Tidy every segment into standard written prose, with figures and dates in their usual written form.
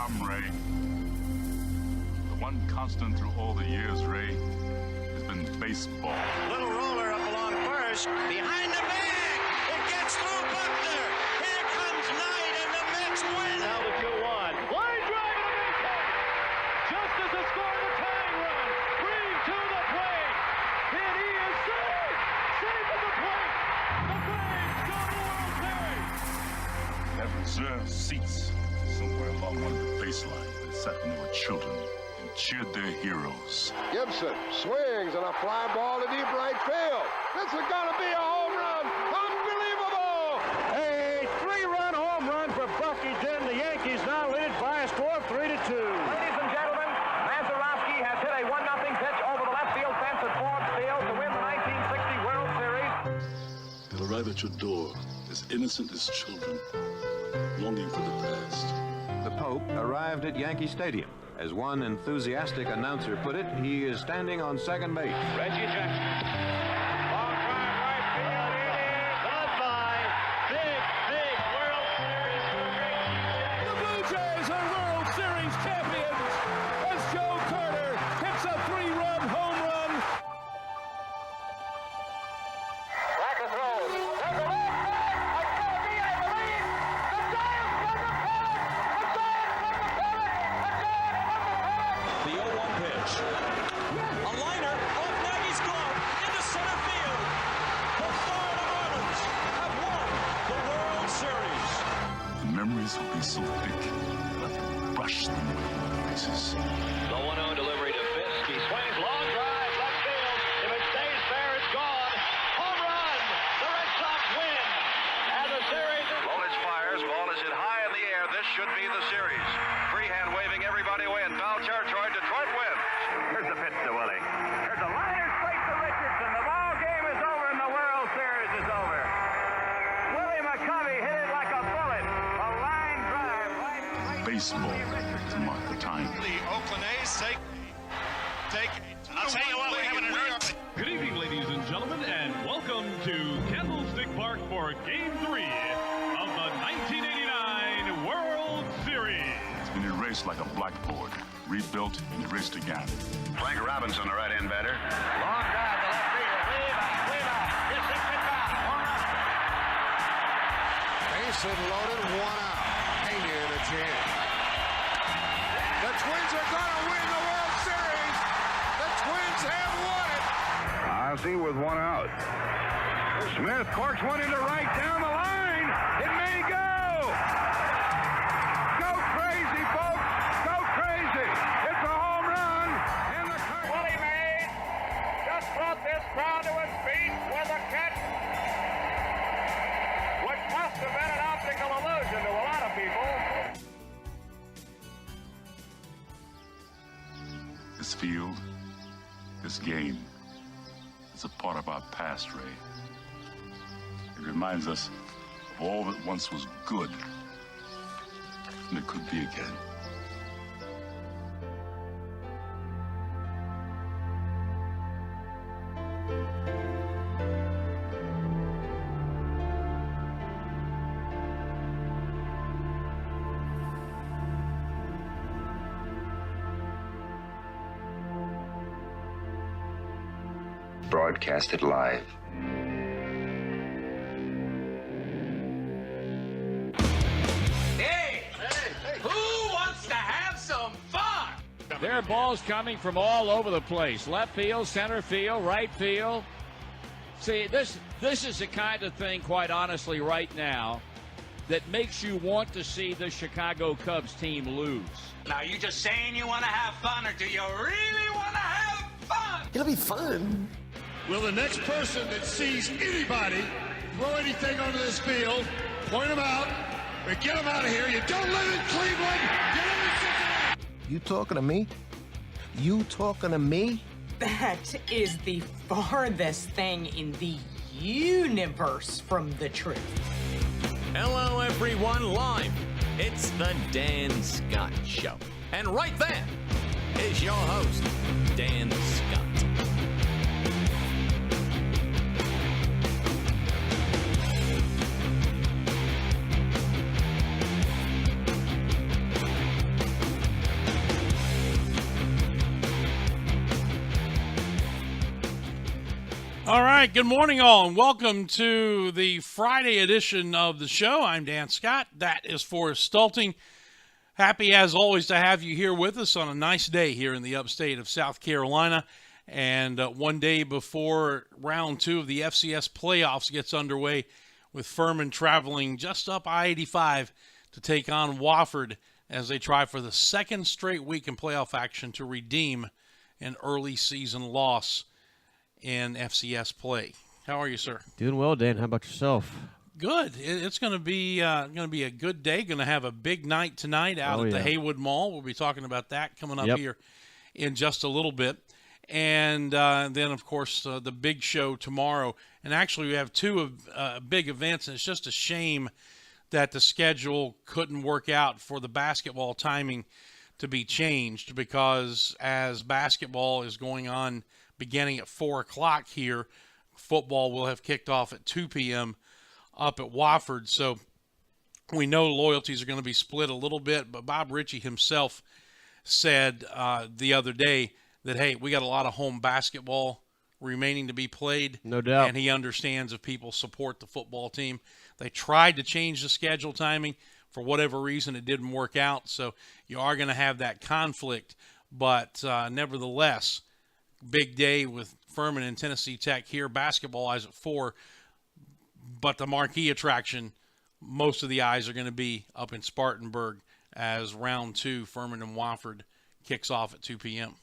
come, Ray. The one constant through all the years, Ray, has been baseball. Little roller up along first. Behind the bag. It gets through Buckner. Here comes Knight, and the Mets win. Now the 2-1. Line drive to the base. Just as the score of the tying run. Green to the plate. And he is safe. Safe at the plate. The Braves go to the World Series. They have reserved seats somewhere along one of the baselines. They sat when they were children and cheered their heroes. Gibson swings and a fly ball to deep right field. This is going to be a home run. Unbelievable! A 3-run home run for Bucky Tenn. The Yankees now lead it by a score of 3-2. Ladies and gentlemen, Mazeroski has hit a 1-0 pitch over the left field fence at Ford Field to win the 1960 World Series. They'll arrive at your door as innocent as children, longing for the past. The Pope arrived at Yankee Stadium. As one enthusiastic announcer put it, he is standing on second base. Reggie Jackson. Long drive right field. It is goodbye. Big World Series for Reggie Jackson. The Blue Jays are World Series champions as Joe Carter hits a 3-run home run. Back and throws. There's a left back. It's going to be, I believe, the Giants from the pennant. The Giants from the pennant. The Giants from the pennant. The 0-1 pitch. A liner off Nagy's glove into center field. The Florida Marlins have won the World Series. The memories will be so thick that I can brush them with my faces. The 1-0 delivery to Fisk. He swings, long drive, left field. If it stays fair, it's gone. Home run. The Red Sox win. And the series is... Lolich fires. Ball is hit high in the air. This should be the series. Freehand waving everybody away in foul territory. Detroit wins. Here's the pitch to Willie. There's a liner straight to Richardson. The ball game is over and the World Series is over. Willie McCovey hit it like a bullet. A line drive right. Baseball to mark the time. The Oakland A's take. I'll tell you what, we're having an earth. Good evening, ladies and gentlemen, and welcome to Candlestick Park for Game 3 of the 1989 World Series. It's been erased like a blackboard, rebuilt and erased again. Frank Robinson, the right-hand batter. Long drive to left field. Leva. This is goodbye. Home run. Base hit loaded, 1 out. Pena in a jam. The Twins are going to win the World Series. The Twins have won it. Ozzie with 1 out. Smith corks one into right down the line. It may go. Go crazy, folks. Go crazy. It's a home run. And the Willie Mays just brought this crowd to its feet with a catch, which must have been an optical illusion to a lot of people. This field, this game, is a part of our past, Ray. It reminds us of all that once was good, and it could be again. Broadcasted live. Hey! Who wants to have some fun? There are balls coming from all over the place. Left field, center field, right field. See, this is the kind of thing, quite honestly, right now, that makes you want to see the Chicago Cubs team lose. Now, you just saying you want to have fun, or do you really want to have fun? It'll be fun. Will the next person that sees anybody throw anything onto this field, point them out, or get them out of here? You don't live in Cleveland. You live in Cincinnati. You talking to me? You talking to me? That is the farthest thing in the universe from the truth. Hello, everyone, live. It's the Dan Scott Show. And right there is your host, Dan Scott. All right, good morning, all, and welcome to the Friday edition of the show. I'm Dan Scott. That is Forrest Stulting. Happy, as always, to have you here with us on a nice day here in the upstate of South Carolina. And one day before round 2 of the FCS playoffs gets underway, with Furman traveling just up I-85 to take on Wofford as they try for the second straight week in playoff action to redeem an early season loss in FCS play. How are you, sir? Doing well, Dan. How about yourself? Good. It's going to be a good day. Going to have a big night tonight out at the Haywood Mall. We'll be talking about that coming up here in just a little bit. And then, of course, the big show tomorrow. And actually, we have two big events, and it's just a shame that the schedule couldn't work out for the basketball timing to be changed, because as basketball is going on beginning at 4 o'clock here, football will have kicked off at 2 p.m. up at Wofford. So we know loyalties are going to be split a little bit, but Bob Ritchie himself said the other day that, hey, we got a lot of home basketball remaining to be played. No doubt. And he understands if people support the football team. They tried to change the schedule timing. For whatever reason, it didn't work out. So you are going to have that conflict. But nevertheless, big day with Furman and Tennessee Tech here. Basketball eyes at 4. But the marquee attraction, most of the eyes are going to be up in Spartanburg as round 2, Furman and Wofford, kicks off at 2 p.m.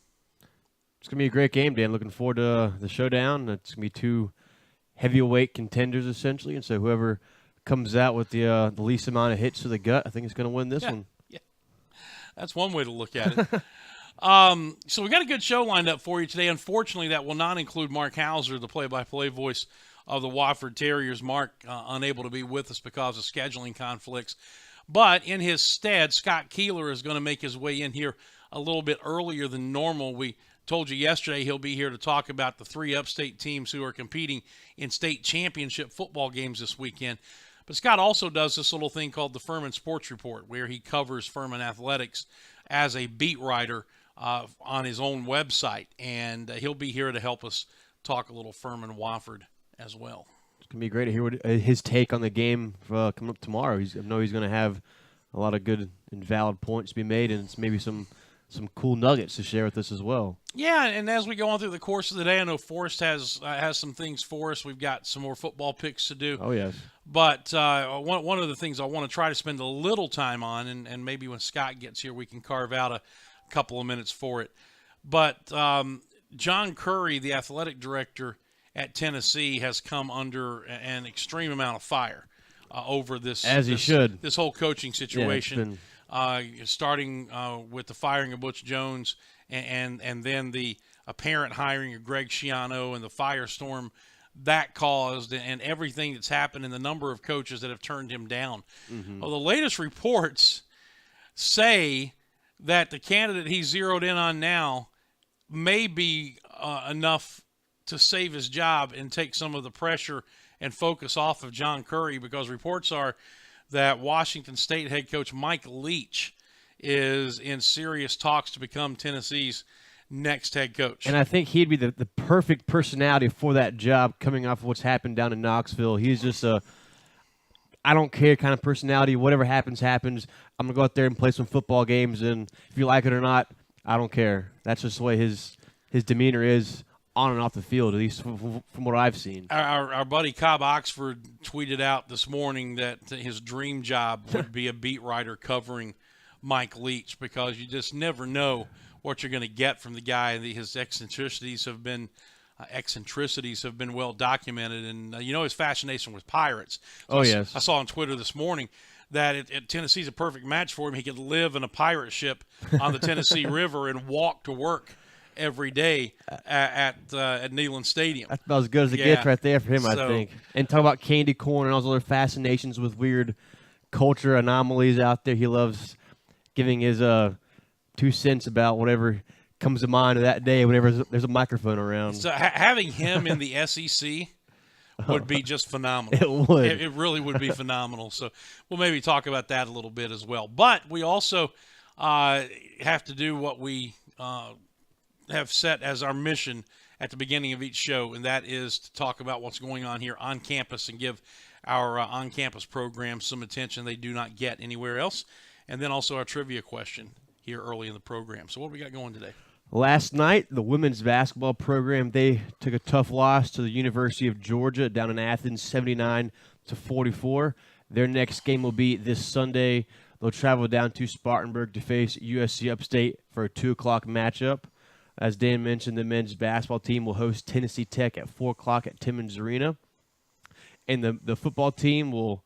It's going to be a great game, Dan. Looking forward to the showdown. It's going to be two heavyweight contenders, essentially. And so whoever comes out with the least amount of hits to the gut, I think is going to win this one. Yeah, that's one way to look at it. So we got a good show lined up for you today. Unfortunately, that will not include Mark Hauser, the play-by-play voice of the Wofford Terriers. Mark unable to be with us because of scheduling conflicts. But in his stead, Scott Keeler is going to make his way in here a little bit earlier than normal. We told you yesterday he'll be here to talk about the 3 upstate teams who are competing in state championship football games this weekend. But Scott also does this little thing called the Furman Sports Report, where he covers Furman athletics as a beat writer on his own website. And he'll be here to help us talk a little Furman Wofford as well. It's going to be great to hear what his take on the game coming up tomorrow. I know he's going to have a lot of good and valid points to be made, and it's maybe some cool nuggets to share with us as well. Yeah, and as we go on through the course of the day, I know Forrest has some things for us. We've got some more football picks to do. Oh, yes. But one of the things I want to try to spend a little time on, and maybe when Scott gets here we can carve out a couple of minutes for it. But John Curry, the athletic director at Tennessee, has come under an extreme amount of fire over this. As he should. This whole coaching situation. Yeah, it's been starting with the firing of Butch Jones and then the apparent hiring of Greg Schiano and the firestorm that caused, and everything that's happened, and the number of coaches that have turned him down. Mm-hmm. Well, the latest reports say that the candidate he's zeroed in on now may be enough to save his job and take some of the pressure and focus off of John Curry, because reports are that Washington State head coach Mike Leach is in serious talks to become Tennessee's next head coach. And I think he'd be the perfect personality for that job, coming off of what's happened down in Knoxville. He's just a I don't care kind of personality. Whatever happens, happens. I'm going to go out there and play some football games, and if you like it or not, I don't care. That's just the way his demeanor is on and off the field, at least from what I've seen. Our buddy Cobb Oxford tweeted out this morning that his dream job would be a beat writer covering Mike Leach, because you just never know what you're going to get from the guy. His eccentricities have been well documented, and his fascination with pirates. So yes. I saw on Twitter this morning that Tennessee's a perfect match for him. He could live in a pirate ship on the Tennessee River and walk to work every day at Neyland Stadium. That's about as good as it gets right there for him, I think. And talk about candy corn and all those other fascinations with weird culture anomalies out there. He loves giving his 2 cents about whatever comes to mind that day whenever there's a microphone around. So having him in the SEC would be just phenomenal. It would. It really would be phenomenal. So we'll maybe talk about that a little bit as well. But we also have to do what we have set as our mission at the beginning of each show, and that is to talk about what's going on here on campus and give our on-campus programs some attention they do not get anywhere else, and then also our trivia question here early in the program. So what do we got going today? Last night, the women's basketball program, they took a tough loss to the University of Georgia down in Athens, 79-44. Their next game will be this Sunday. They'll travel down to Spartanburg to face USC Upstate for a 2 o'clock matchup. As Dan mentioned, the men's basketball team will host Tennessee Tech at 4 o'clock at Timmons Arena. And the football team will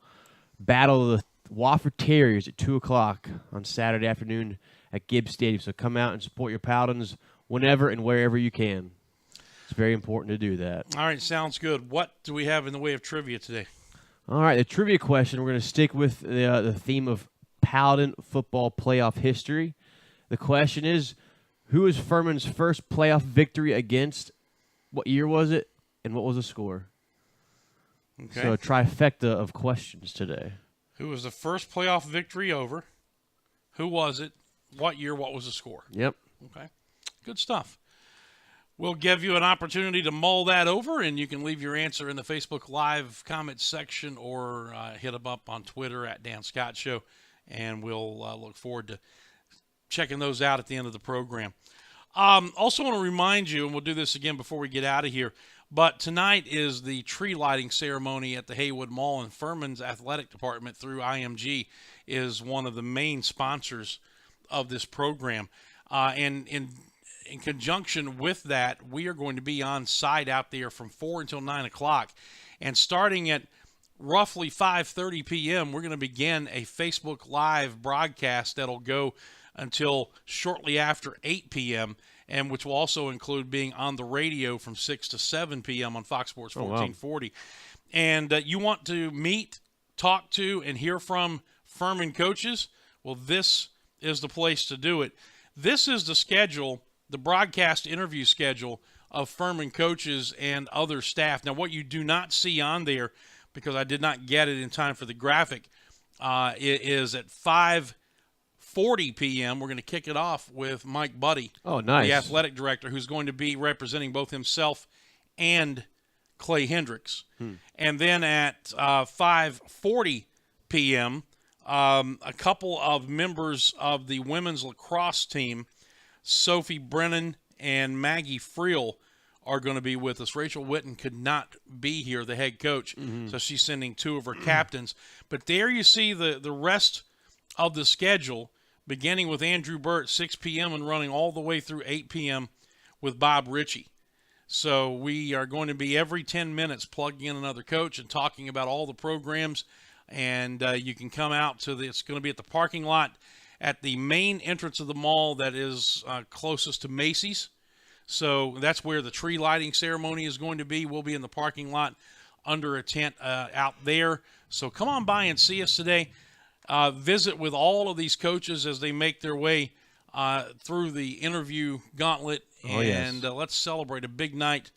battle the Wofford Terriers at 2 o'clock on Saturday afternoon at Gibbs Stadium. So come out and support your Paladins whenever and wherever you can. It's very important to do that. All right, sounds good. What do we have in the way of trivia today? All right, the trivia question, we're going to stick with the theme of Paladin football playoff history. The question is, who was Furman's first playoff victory against? What year was it? And what was the score? Okay. So a trifecta of questions today. Who was the first playoff victory over? Who was it? What year? What was the score? Yep. Okay. Good stuff. We'll give you an opportunity to mull that over, and you can leave your answer in the Facebook Live comments section or hit them up on Twitter at Dan Scott Show, and we'll look forward to checking those out at the end of the program. Also want to remind you, and we'll do this again before we get out of here, but tonight is the tree lighting ceremony at the Haywood Mall, and Furman's athletic department through IMG is one of the main sponsors of this program. And in conjunction with that, we are going to be on site out there from 4 until 9 o'clock. And starting at roughly 5:30 p.m., we're going to begin a Facebook Live broadcast that'll go until shortly after 8 p.m., and which will also include being on the radio from 6 to 7 p.m. on Fox Sports 1440. And you want to meet, talk to, and hear from Furman coaches? Well, this is the place to do it. This is the schedule, the broadcast interview schedule of Furman coaches and other staff. Now, what you do not see on there, because I did not get it in time for the graphic, it is at 5:40 p.m. We're going to kick it off with Mike Buddy, nice, the athletic director, who's going to be representing both himself and Clay Hendricks. And then at 5:40 p.m., a couple of members of the women's lacrosse team, Sophie Brennan and Maggie Friel, are going to be with us. Rachel Witten could not be here, the head coach, so she's sending 2 of her captains. But there you see the rest of the schedule, beginning with Andrew Burt, 6 p.m. and running all the way through 8 p.m. with Bob Ritchie. So we are going to be every 10 minutes plugging in another coach and talking about all the programs. And you can come out to it's going to be at the parking lot at the main entrance of the mall that is closest to Macy's. So that's where the tree lighting ceremony is going to be. We'll be in the parking lot under a tent out there. So come on by and see us today. Visit with all of these coaches as they make their way through the interview gauntlet. Let's celebrate a big night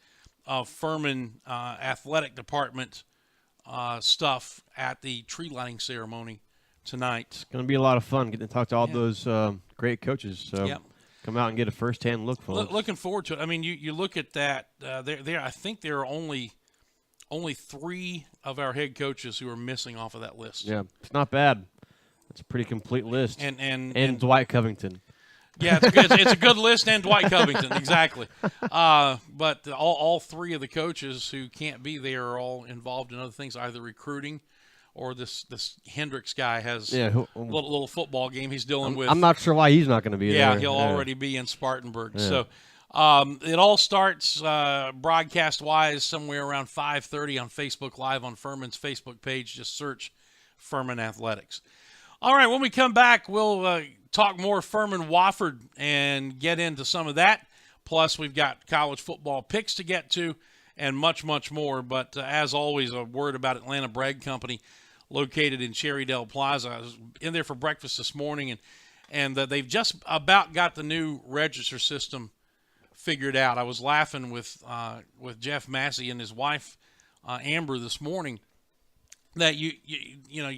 of Furman athletic department stuff at the tree lighting ceremony tonight. It's going to be a lot of fun getting to talk to all those great coaches. So come out and get a first-hand look, folks. Looking forward to it. I mean, you look at that. I think there are only 3 of our head coaches who are missing off of that list. Yeah, it's not bad. It's a pretty complete list. And Dwight Covington. Yeah, it's a good list, and Dwight Covington, exactly. But all 3 of the coaches who can't be there are all involved in other things, either recruiting or this Hendricks guy has a little football game he's dealing with. I'm not sure why he's not going to be there. Yeah, he'll already be in Spartanburg. Yeah. So it all starts broadcast-wise somewhere around 5:30 on Facebook Live on Furman's Facebook page. Just search Furman Athletics. All right, when we come back, we'll talk more Furman Wofford and get into some of that. Plus, we've got college football picks to get to and much, much more. But as always, a word about Atlanta Bread Company, located in Cherrydale Plaza. I was in there for breakfast this morning, and they've just about got the new register system figured out. I was laughing with Jeff Massey and his wife, Amber, this morning, that you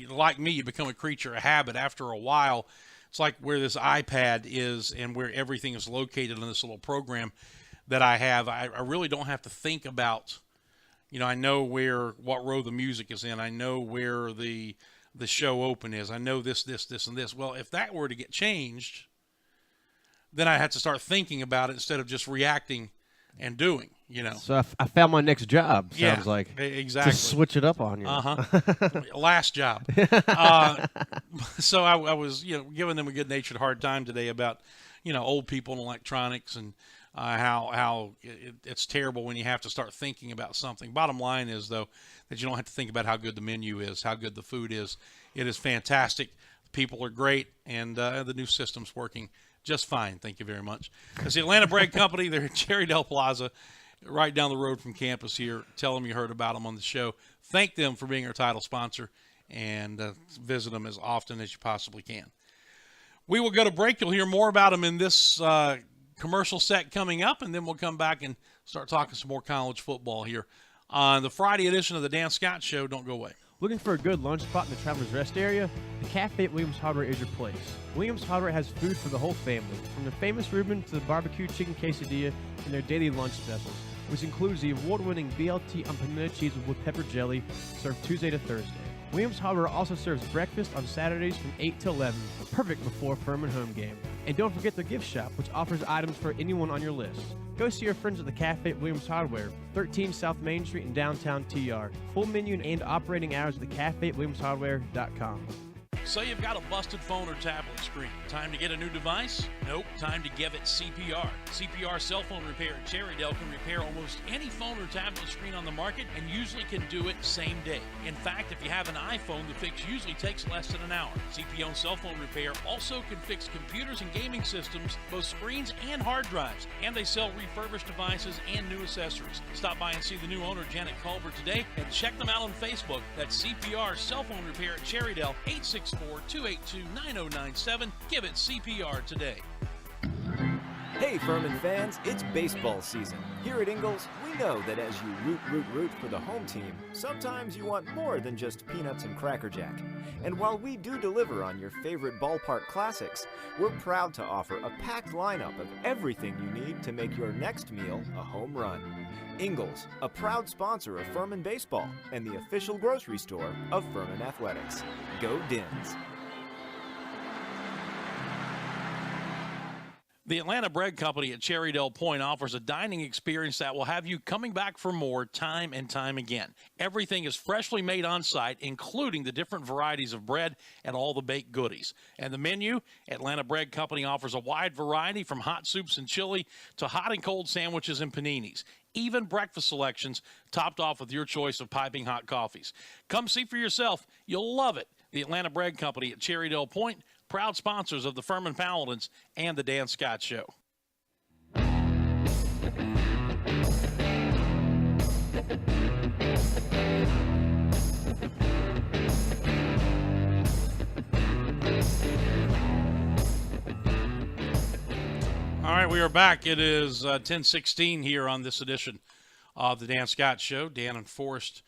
like me, you become a creature of habit after a while. It's like where this iPad is and where everything is located in this little program that I have. I really don't have to think about, I know what row the music is in. I know where the show open is. I know this, and this. Well, if that were to get changed, then I had to start thinking about it instead of just reacting and doing, So I found my next job, sounds like. Exactly. Just switch it up on you. Last job. So I was, giving them a good-natured hard time today about, old people and electronics and how it's terrible when you have to start thinking about something. Bottom line is, though, that you don't have to think about how good the menu is, how good the food is. It is fantastic. People are great, and the new system's working just fine. Thank you very much. It's the Atlanta Bread Company. They're at Cherrydale Plaza, right down the road from campus here. Tell them you heard about them on the show. Thank them for being our title sponsor, and visit them as often as you possibly can. We will go to break. You'll hear more about them in this commercial set coming up, and then we'll come back and start talking some more college football here on the Friday edition of the Dan Scott Show. Don't go away. Looking for a good lunch spot in the Travelers Rest area? The Cafe at Williams Hardware is your place. Williams Hardware has food for the whole family, from the famous Reuben to the barbecue chicken quesadilla and their daily lunch specials, which includes the award-winning BLT unpimento cheese with pepper jelly, served Tuesday to Thursday. Williams Hardware also serves breakfast on Saturdays from 8 to 11, perfect before Furman home game. And don't forget the gift shop, which offers items for anyone on your list. Go see your friends at the Cafe at Williams Hardware, 13 South Main Street in downtown TR. Full menu and operating hours at the Cafe at WilliamsHardware.com. So you've got a busted phone or tablet screen. Time to get a new device? Nope. Time to give it CPR. CPR Cell Phone Repair at Cherrydale can repair almost any phone or tablet screen on the market and usually can do it same day. In fact, if you have an iPhone, the fix usually takes less than an hour. CPR Cell Phone Repair also can fix computers and gaming systems, both screens and hard drives. And they sell refurbished devices and new accessories. Stop by and see the new owner, Janet Culver, today, and check them out on Facebook. That's CPR Cell Phone Repair at Cherrydale, 864-282-9097. Give it CPR today. Hey Furman fans, it's baseball season. Here at Ingalls, we know that as you root for the home team, sometimes you want more than just peanuts and Cracker Jack. And while we do deliver on your favorite ballpark classics, we're proud to offer a packed lineup of everything you need to make your next meal a home run. Ingalls, a proud sponsor of Furman Baseball and the official grocery store of Furman Athletics. Go Dins! The Atlanta Bread Company at Cherrydale Point offers a dining experience that will have you coming back for more time and time again. Everything is freshly made on site, including the different varieties of bread and all the baked goodies. And the menu, Atlanta Bread Company offers a wide variety from hot soups and chili to hot and cold sandwiches and paninis. Even breakfast selections topped off with your choice of piping hot coffees. Come see for yourself. You'll love it. The Atlanta Bread Company at Cherrydale Point, proud sponsors of the Furman Paladins and the Dan Scott Show. All right, we are back. It is 10:16 here on this edition of the Dan Scott Show. Dan and Forrest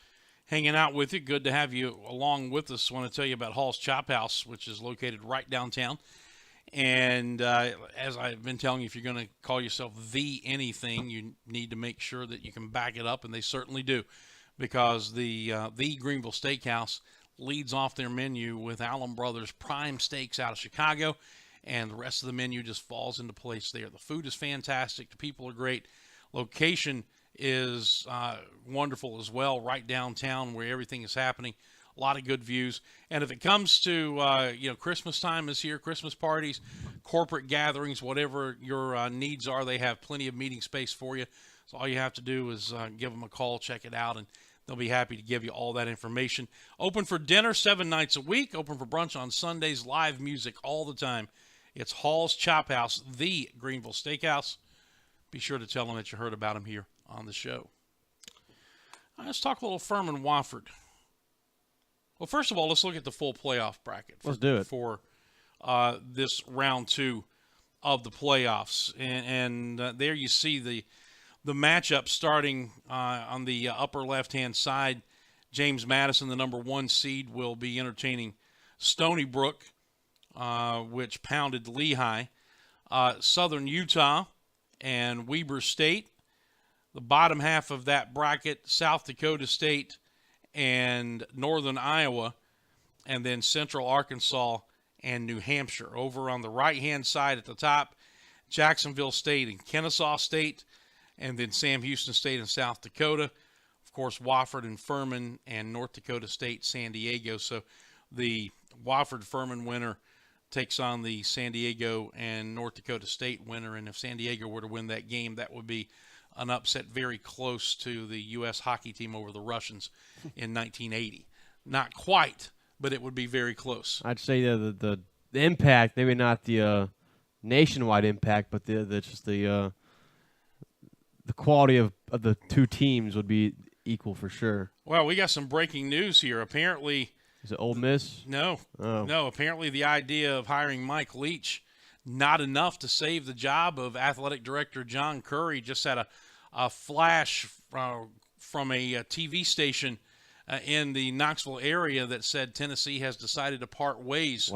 hanging out with you. Good to have you along with us. I want to tell you about Hall's Chop House, which is located right downtown. And as I've been telling you, if you're going to call yourself the anything, you need to make sure that you can back it up, and they certainly do, because the Greenville Steakhouse leads off their menu with Allen Brothers Prime Steaks out of Chicago, and the rest of the menu just falls into place there. The food is fantastic. The people are great. Location is wonderful as well, right downtown where everything is happening. A lot of good views. And if it comes to, Christmas time is here, Christmas parties, corporate gatherings, whatever your needs are, they have plenty of meeting space for you. So all you have to do is give them a call, check it out, and they'll be happy to give you all that information. Open for dinner 7 nights a week, open for brunch on Sundays, live music all the time. It's Hall's Chop House, the Greenville Steakhouse. Be sure to tell them that you heard about them here on the show. Let's talk a little Furman Wofford. Well, first of all, let's look at the full playoff bracket. Let's do it. For this round 2 of the playoffs. And there you see the matchup starting on the upper left-hand side. James Madison, the number 1 seed, will be entertaining Stony Brook. which pounded Lehigh. Southern Utah and Weber State. The bottom half of that bracket, South Dakota State and Northern Iowa, and then Central Arkansas and New Hampshire. Over on the right-hand side at the top, Jacksonville State and Kennesaw State, and then Sam Houston State and South Dakota. Of course, Wofford and Furman and North Dakota State, San Diego. So the Wofford-Furman winner takes on the San Diego and North Dakota State winner, and if San Diego were to win that game, that would be an upset very close to the U.S. hockey team over the Russians in 1980. Not quite, but it would be very close. I'd say the impact, maybe not the nationwide impact, but the quality of the two teams would be equal for sure. Well, we got some breaking news here. Apparently, is it Ole Miss? No. Oh. No, apparently the idea of hiring Mike Leach, not enough to save the job of athletic director John Currie. Just had a flash from a TV station in the Knoxville area that said Tennessee has decided to part ways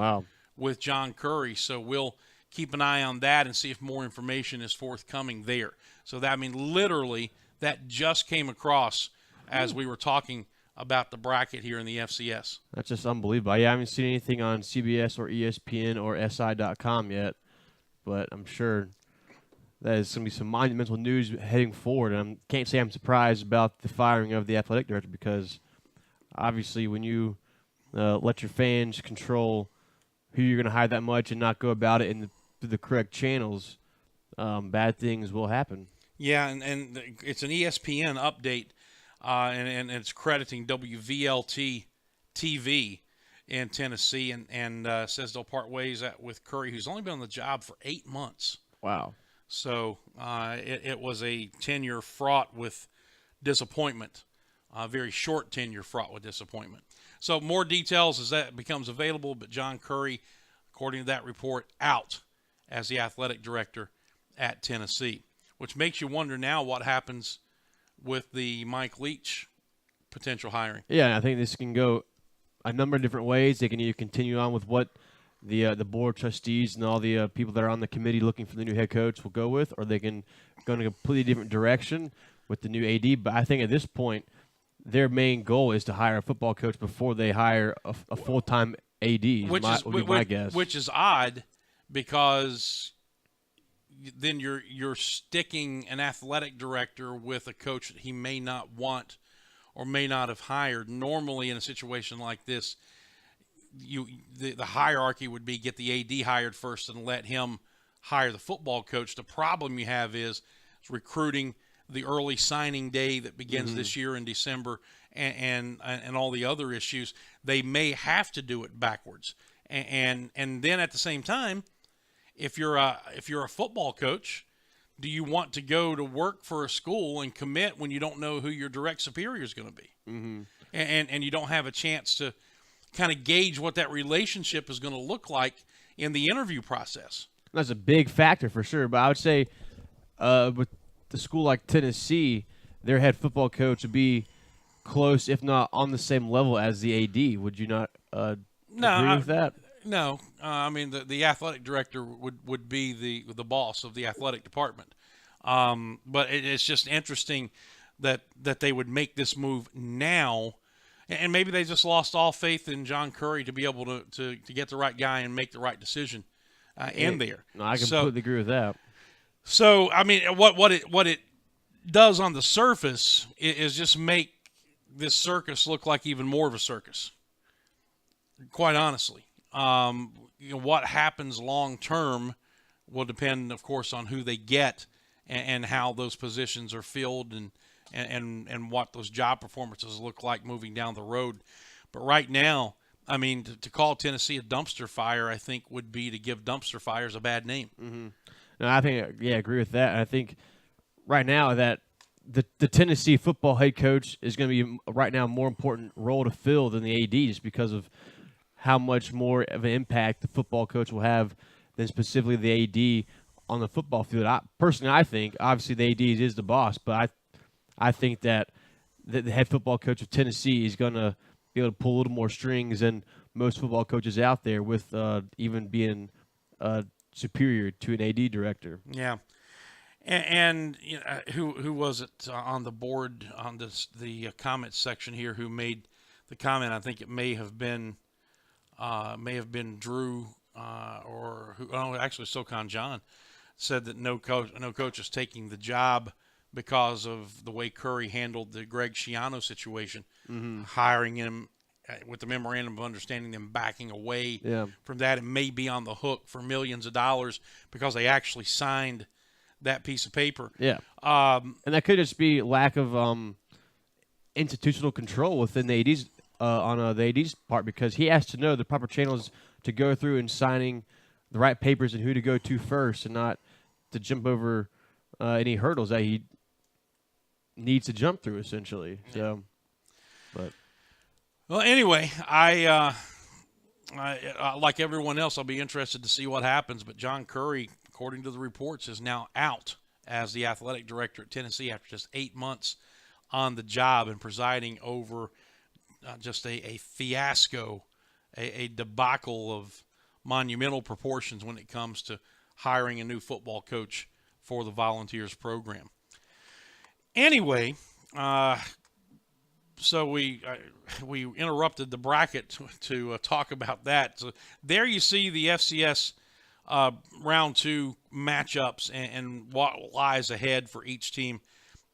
with John Currie. So we'll keep an eye on that and see if more information is forthcoming there. So that, I mean, literally, that just came across as we were talking about the bracket here in the FCS. That's just unbelievable. Yeah, I haven't seen anything on CBS or ESPN or SI.com yet, but I'm sure that is going to be some monumental news heading forward. And I can't say I'm surprised about the firing of the athletic director, because obviously when you let your fans control who you're going to hire that much and not go about it through the correct channels, bad things will happen. Yeah, and it's an ESPN update, and it's crediting WVLT TV in Tennessee, and says they'll part ways with Currie, who's only been on the job for 8 months. Wow. So it was a tenure fraught with disappointment, a very short tenure fraught with disappointment. So more details as that becomes available, but John Currie, according to that report, out as the athletic director at Tennessee, which makes you wonder now what happens with the Mike Leach potential hiring. Yeah, and I think this can go a number of different ways. They can either continue on with what the board trustees and all the people that are on the committee looking for the new head coach will go with, or they can go in a completely different direction with the new AD. But I think at this point, their main goal is to hire a football coach before they hire a full-time AD, would be my guess. Which is odd, because then you're sticking an athletic director with a coach that he may not want or may not have hired. Normally in a situation like this, the hierarchy would be get the AD hired first and let him hire the football coach. The problem you have is recruiting, the early signing day that begins this year in December, and all the other issues. They may have to do it backwards. And then at the same time, if you're a football coach, do you want to go to work for a school and commit when you don't know who your direct superior is going to be? Mm-hmm. And you don't have a chance to kind of gauge what that relationship is going to look like in the interview process. That's a big factor for sure. But I would say with the school like Tennessee, their head football coach would be close, if not on the same level as the AD. Would you not agree with that? No. I mean, the athletic director would be the boss of the athletic department. But it's just interesting that they would make this move now. And maybe they just lost all faith in John Currie to be able to get the right guy and make the right decision in there. No, I completely agree with that. So, I mean, what it does on the surface is just make this circus look like even more of a circus, quite honestly. What happens long term will depend, of course, on who they get and how those positions are filled and what those job performances look like moving down the road. But right now, I mean, to call Tennessee a dumpster fire, I think, would be to give dumpster fires a bad name. Mm-hmm. No, I think, I agree with that. And I think right now that the Tennessee football head coach is going to be right now a more important role to fill than the AD, just because of how much more of an impact the football coach will have than specifically the AD on the football field. I think, obviously the AD is the boss, but I think that the head football coach of Tennessee is going to be able to pull a little more strings and most football coaches out there, with even being superior to an AD director. Yeah. And you know, who was it on the board on the comments section here who made the comment? I think it may have been Drew or who? Oh, actually, SoCon John said that no coach is taking the job because of the way Curry handled the Greg Schiano situation, hiring him with the memorandum of understanding, them backing away from that, and may be on the hook for millions of dollars because they actually signed that piece of paper. Yeah. And that could just be lack of institutional control within the AD's on the AD's part, because he has to know the proper channels to go through in signing the right papers and who to go to first, and not to jump over any hurdles that he needs to jump through, essentially. So, but well, anyway, I like everyone else, I'll be interested to see what happens. But John Curry, according to the reports, is now out as the athletic director at Tennessee after just 8 months on the job and presiding over just a fiasco, a debacle of monumental proportions when it comes to hiring a new football coach for the Volunteers program. Anyway, so we interrupted the bracket to talk about that. So there you see the FCS round 2 matchups and what lies ahead for each team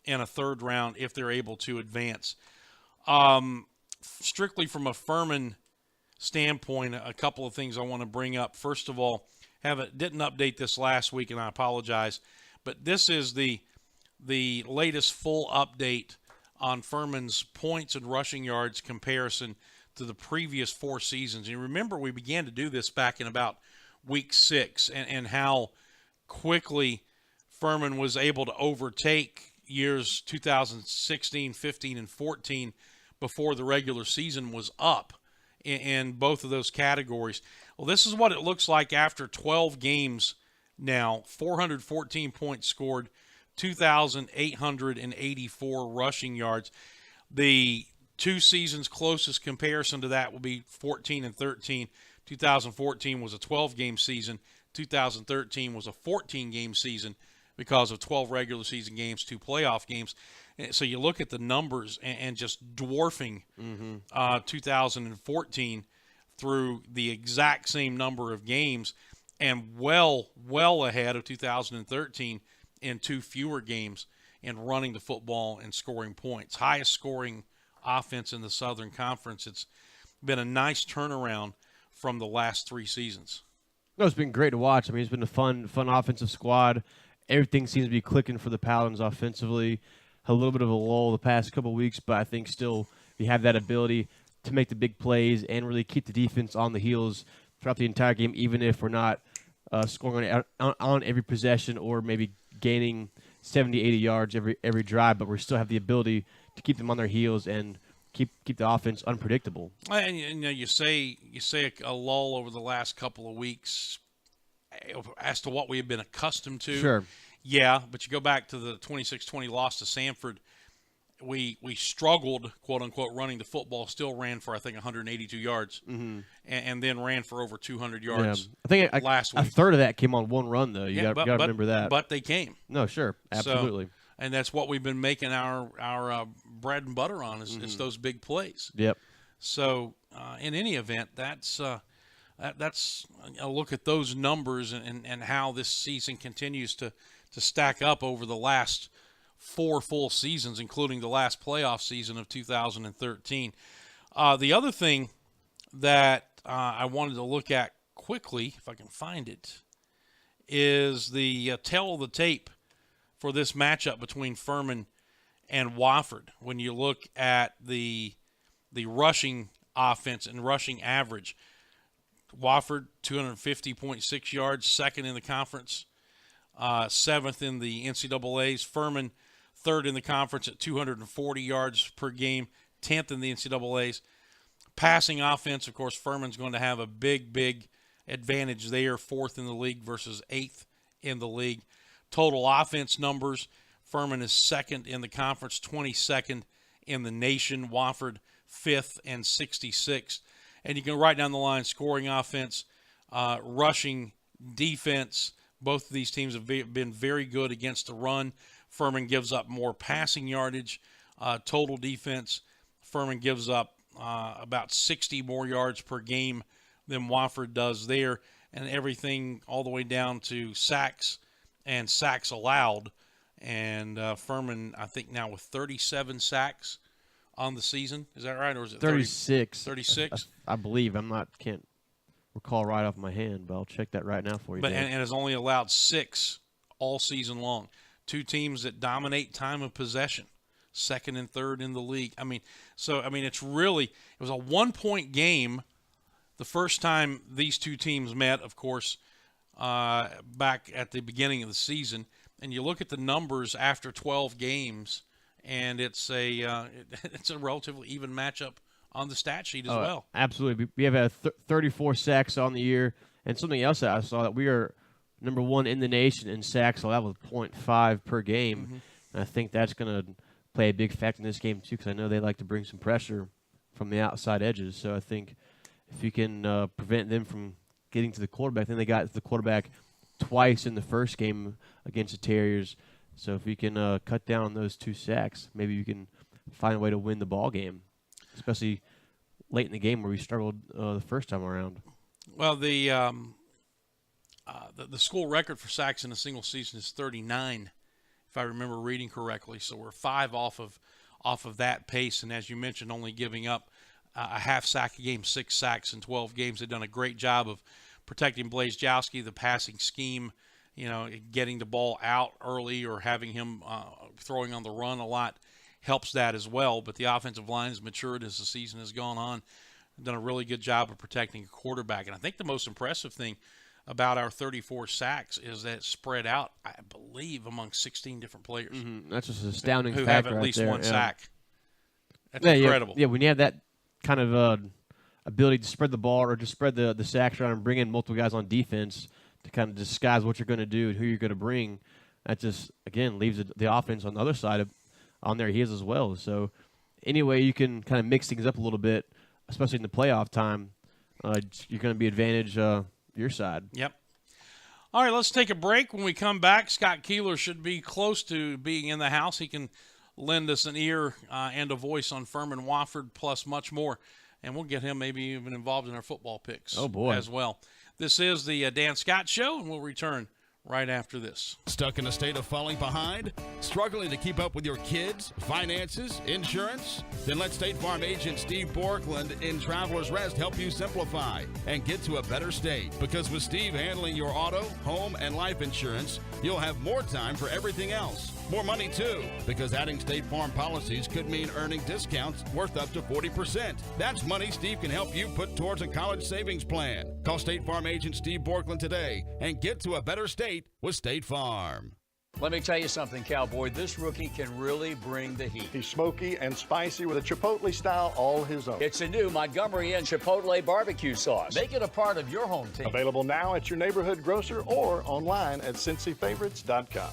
in a third round if they're able to advance. Strictly from a Furman standpoint, a couple of things I want to bring up. First of all, didn't update this last week, and I apologize, but this is the latest full update on Furman's points and rushing yards comparison to the previous 4 seasons. And remember, we began to do this back in about week 6, and how quickly Furman was able to overtake years 2016, 15, and 14 before the regular season was up in both of those categories. Well, this is what it looks like after 12 games now. 414 points scored, 2,884 rushing yards. The 2 seasons closest comparison to that will be 14 and 13. 2014 was a 12-game season. 2013 was a 14-game season because of 12 regular season games, 2 playoff games. So you look at the numbers and just dwarfing 2014 through the exact same number of games, and well ahead of 2013 in 2 fewer games and running the football and scoring points. Highest scoring offense in the Southern Conference. It's been a nice turnaround from the last 3 seasons. No, it's been great to watch. I mean, it's been a fun offensive squad. Everything seems to be clicking for the Paladins offensively. A little bit of a lull the past couple of weeks, but I think still you have that ability to make the big plays and really keep the defense on the heels throughout the entire game, even if we're not scoring on every possession or maybe gaining 70, 80 yards every drive, but we still have the ability to keep them on their heels and keep the offense unpredictable. And you know, you say a lull over the last couple of weeks as to what we have been accustomed to. Sure. Yeah, but you go back to the 26-20 loss to Samford. We struggled, quote unquote, running the football. Still ran for, I think, 182 yards, and then ran for over 200 yards. I think last week. A third of that came on one run, though. You got to remember that. But they came. No, sure, absolutely. So, and that's what we've been making our bread and butter on is those big plays. Yep. So in any event, that's a look at those numbers and how this season continues to stack up over the last 4 full seasons, including the last playoff season of 2013. The other thing that I wanted to look at quickly, if I can find it, is the tail of the tape for this matchup between Furman and Wofford. When you look at the rushing offense and rushing average, Wofford 250.6 yards, second in the conference, 7th in the NCAAs. Furman third in the conference at 240 yards per game, 10th in the NCAAs. Passing offense, of course, Furman's going to have a big advantage there, 4th in the league versus 8th in the league. Total offense numbers, Furman is 2nd in the conference, 22nd in the nation. Wofford 5th and 66th. And you can right down the line, scoring offense, rushing defense. Both of these teams have been very good against the run. Furman gives up more passing yardage. Total defense, Furman gives up about 60 more yards per game than Wofford does there, and everything all the way down to sacks and sacks allowed. And Furman, I think now with 37 sacks on the season. Is that right, or is it 36? 36? I believe. Can't recall right off my hand, but I'll check that right now for you. But and has only allowed 6 all season long. Two teams that dominate time of possession, second and third in the league. It's really, it was a 1-point game the first time these two teams met, of course, back at the beginning of the season. And you look at the numbers after 12 games, and it's a relatively even matchup on the stat sheet as well. Absolutely. We have had 34 sacks on the year. And something else that I saw, that we are number 1 in the nation in sacks allowed with 0.5 per game. Mm-hmm. And I think that's going to play a big factor in this game, too, because I know they like to bring some pressure from the outside edges. So I think if you can prevent them from getting to the quarterback, then they got to the quarterback twice in the first game against the Terriers. So if you can cut down on those 2 sacks, maybe you can find a way to win the ball game, especially late in the game where we struggled the first time around. Well, the school record for sacks in a single season is 39, if I remember reading correctly. So we're 5 off of that pace, and as you mentioned, only giving up a half sack a game, 6 sacks in 12 games. They've done a great job of protecting Blazejowski, the passing scheme, getting the ball out early or having him throwing on the run a lot helps that as well. But the offensive line has matured as the season has gone on, done a really good job of protecting a quarterback. And I think the most impressive thing about our 34 sacks is that it's spread out, I believe, among 16 different players. Mm-hmm. That's just an astounding who fact have at least right there. one sack. That's incredible. Yeah, when you have that kind of ability to spread the ball or just spread the sacks around and bring in multiple guys on defense to kind of disguise what you're going to do and who you're going to bring, that just, again, leaves the offense on the other side on their heels as well. So any way you can kind of mix things up a little bit, especially in the playoff time, you're going to be advantage your side. Yep. All right, let's take a break. When we come back, Scott Keeler should be close to being in the house. He can lend us an ear and a voice on Furman, Wofford, plus much more. And we'll get him maybe even involved in our football picks as well. This is the Dan Scott Show, and we'll return right after this. Stuck in a state of falling behind? Struggling to keep up with your kids, finances, insurance? Then let State Farm agent Steve Borkland in Traveler's Rest help you simplify and get to a better state. Because with Steve handling your auto, home, and life insurance, you'll have more time for everything else. More money, too, because adding State Farm policies could mean earning discounts worth up to 40%. That's money Steve can help you put towards a college savings plan. Call State Farm agent Steve Borkland today and get to a better state with State Farm. Let me tell you something, Cowboy. This rookie can really bring the heat. He's smoky and spicy with a Chipotle style all his own. It's a new Montgomery Inn Chipotle barbecue sauce. Make it a part of your home team. Available now at your neighborhood grocer or online at CincyFavorites.com.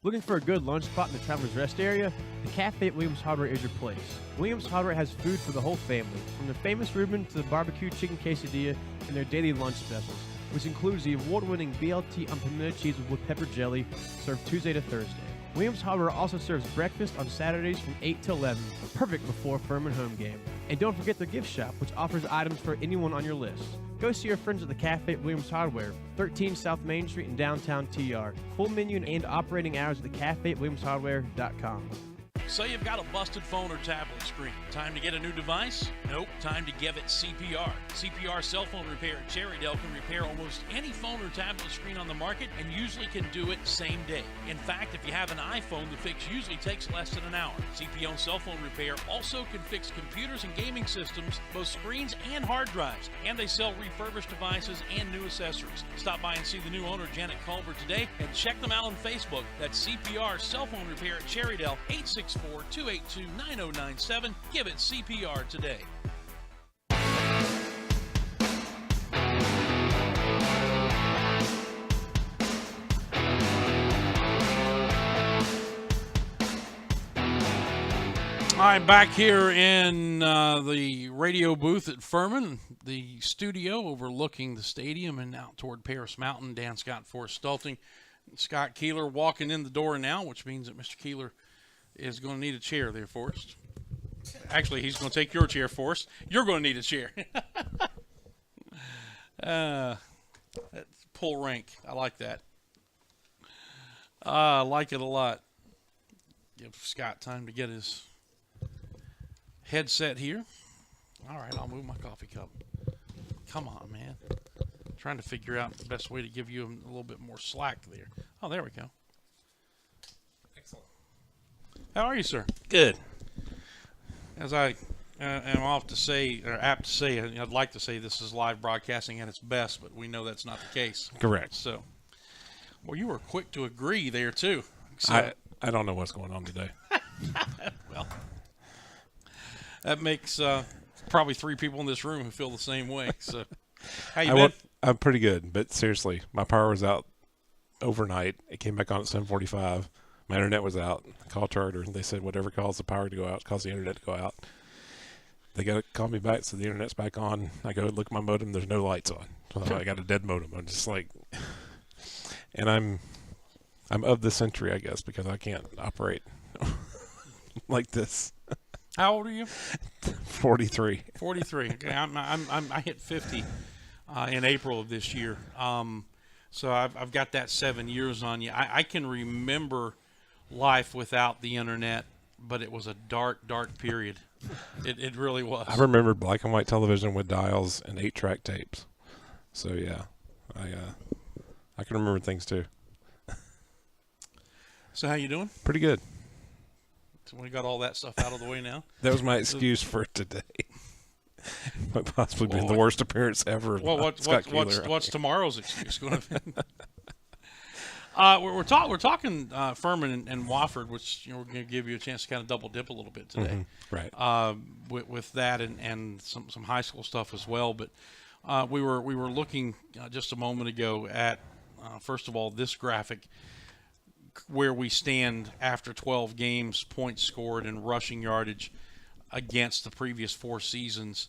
Looking for a good lunch spot in the Travelers Rest area? The Cafe at Williams Hardware is your place. Williams Hardware has food for the whole family, from the famous Reuben to the barbecue chicken quesadilla and their daily lunch specials, which includes the award-winning BLT unpimmented cheese with pepper jelly, served Tuesday to Thursday. Williams Hardware also serves breakfast on Saturdays from 8 to 11, perfect before Furman home game. And don't forget their gift shop, which offers items for anyone on your list. Go see your friends at the Cafe at Williams Hardware, 13 South Main Street in downtown TR. Full menu and operating hours at the Cafe at WilliamsHardware.com. So you've got a busted phone or tablet screen. Time to get a new device? Nope. Time to give it CPR. CPR Cell Phone Repair at Cherrydale can repair almost any phone or tablet screen on the market and usually can do it same day. In fact, if you have an iPhone, the fix usually takes less than an hour. CPR Cell Phone Repair also can fix computers and gaming systems, both screens and hard drives. And they sell refurbished devices and new accessories. Stop by and see the new owner, Janet Culver, today and check them out on Facebook. That's CPR Cell Phone Repair at Cherrydale, 864-282-9097. Give it CPR today. I'm back here in the radio booth at Furman, the studio overlooking the stadium and out toward Paris Mountain. Dan Scott, Forrest Stulting, Scott Keeler walking in the door now, which means that Mr. Keeler is going to need a chair there, Forrest. Actually, he's going to take your chair, Forrest. You're going to need a chair. That's pull rank. I like that. I like it a lot. Give Scott time to get his headset here. All right, I'll move my coffee cup. Come on, man. I'm trying to figure out the best way to give you a little bit more slack there. Oh, there we go. Excellent. How are you, sir? Good. As I am apt to say, I'd like to say this is live broadcasting at its best, but we know that's not the case. Correct. So, well, you were quick to agree there, too. So, I don't know what's going on today. Well, that makes probably 3 people in this room who feel the same way. So, how you been? I'm pretty good, but seriously, my power was out overnight. It came back on at 7:45. My internet was out. I called Charter, and they said whatever caused the power to go out caused the internet to go out. They got to call me back, so the internet's back on. I go look at my modem. There's no lights on. So I got a dead modem. I'm just like, and I'm of the century, I guess, because I can't operate like this. How old are you? 43. 43. Okay, I hit 50 in April of this year. So I've got that 7 years on you. I can remember life without the internet, but it was a dark, dark period. It really was. I remember black and white television with dials and 8-track tapes. So yeah, I can remember things too. So how you doing? Pretty good. So we got all that stuff out of the way now. That was my excuse for today. But possibly being the worst appearance ever. Well, what's tomorrow's excuse going to be? We're talking Furman and Wofford, which we're going to give you a chance to kind of double dip a little bit today, right? With that and some high school stuff as well. But we were looking just a moment ago at first of all this graphic where we stand after 12 games, points scored and rushing yardage against the previous 4 seasons.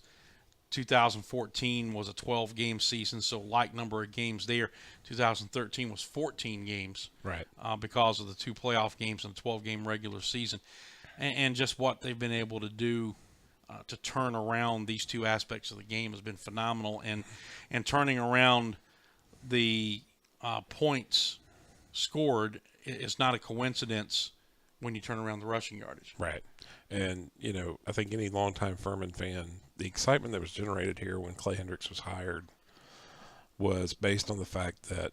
2014 was a 12-game season, so like number of games there. 2013 was 14 games, right? Because of the 2 playoff games and the 12-game regular season, and just what they've been able to do to turn around these 2 aspects of the game has been phenomenal. And turning around the points scored is not a coincidence when you turn around the rushing yardage, right? And I think any longtime Furman fan, the excitement that was generated here when Clay Hendricks was hired was based on the fact that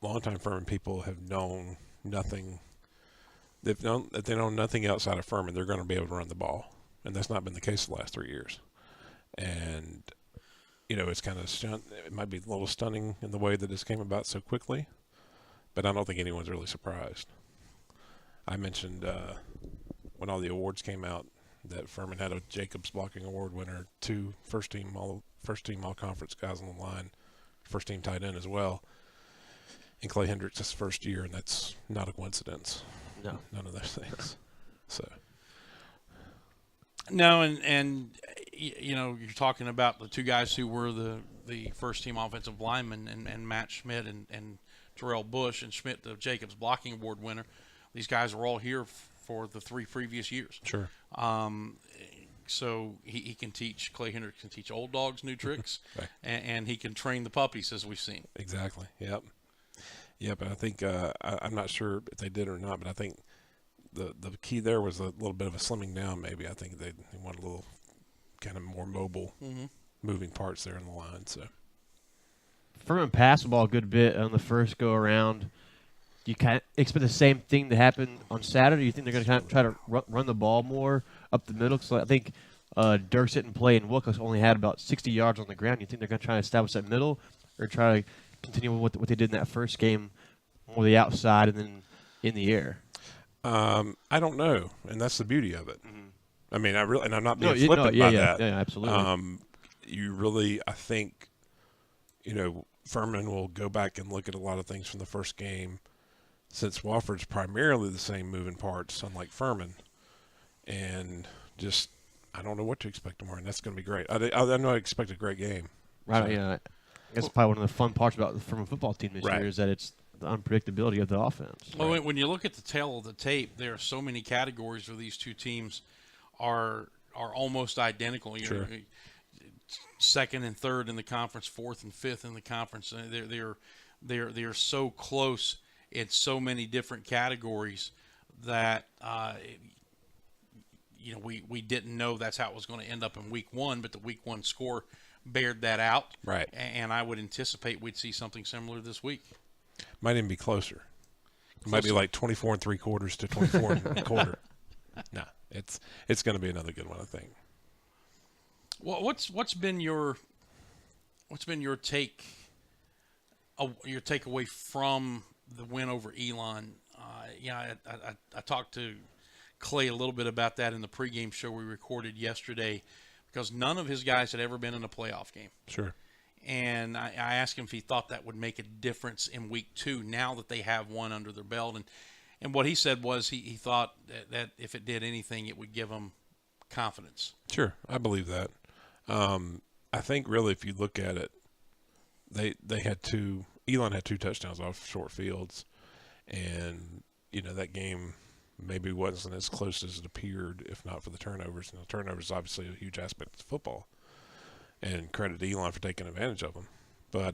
longtime Furman people have known nothing. If they know nothing outside of Furman, they're going to be able to run the ball, and that's not been the case the last 3 years. And it's kind of it might be a little stunning in the way that this came about so quickly, but I don't think anyone's really surprised. I mentioned when all the awards came out that Furman had a Jacobs Blocking Award winner, 2 first team all conference guys on the line, first team tight end as well, and Clay Hendricks' his first year, and that's not a coincidence. No, none of those things. So no, and you're talking about the 2 guys who were the first team offensive linemen, and Matt Schmidt and Terrell Bush, and Schmidt the Jacobs Blocking Award winner. These guys were all here for the 3 previous years. Sure. So he can teach, Clay Hendricks can teach old dogs new tricks, right. and he can train the puppies, as we've seen. Exactly. Yep. And I think I'm not sure if they did or not, but I think the key there was a little bit of a slimming down. Maybe I think they want a little kind of more mobile, moving parts there in the line. So Furman passed the ball a good bit on the first go around. Do you kind of expect the same thing to happen on Saturday? Do you think they're going to kind of try to run the ball more up the middle? So I think Dirks didn't play, and Wilcox only had about 60 yards on the ground. You think they're going to try to establish that middle, or try to continue with what they did in that first game, more the outside and then in the air? I don't know, and that's the beauty of it. I mean, I'm not being flippant by that. Yeah, absolutely. You really, I think, Furman will go back and look at a lot of things from the first game, since Wofford's primarily the same moving parts, unlike Furman, and just I don't know what to expect tomorrow, and that's going to be great. I know I expect a great game. Right. So. Yeah. That's probably one of the fun parts about from a football team this year is that it's the unpredictability of the offense. Well, when you look at the tail of the tape, there are so many categories where these two teams are almost identical. You know, second and third in the conference, fourth and fifth in the conference. They're so close in so many different categories that we didn't know that's how it was going to end up in week one, but the week one score bared that out. Right. And I would anticipate we'd see something similar this week. Might even be closer. It might be like 24 3/4 to 24 1/4. No, it's going to be another good one, I think. Well, what's been your takeaway from the win over Elon? I talked to Clay a little bit about that in the pregame show we recorded yesterday, because none of his guys had ever been in a playoff game. Sure. And I asked him if he thought that would make a difference in week 2 now that they have one under their belt. And what he said was he thought that if it did anything, it would give them confidence. Sure. I believe that. I think really if you look at it, they had Elon had 2 touchdowns off short fields. And, that game maybe wasn't as close as it appeared if not for the turnovers. And the turnovers is obviously a huge aspect of football. And credit to Elon for taking advantage of them. But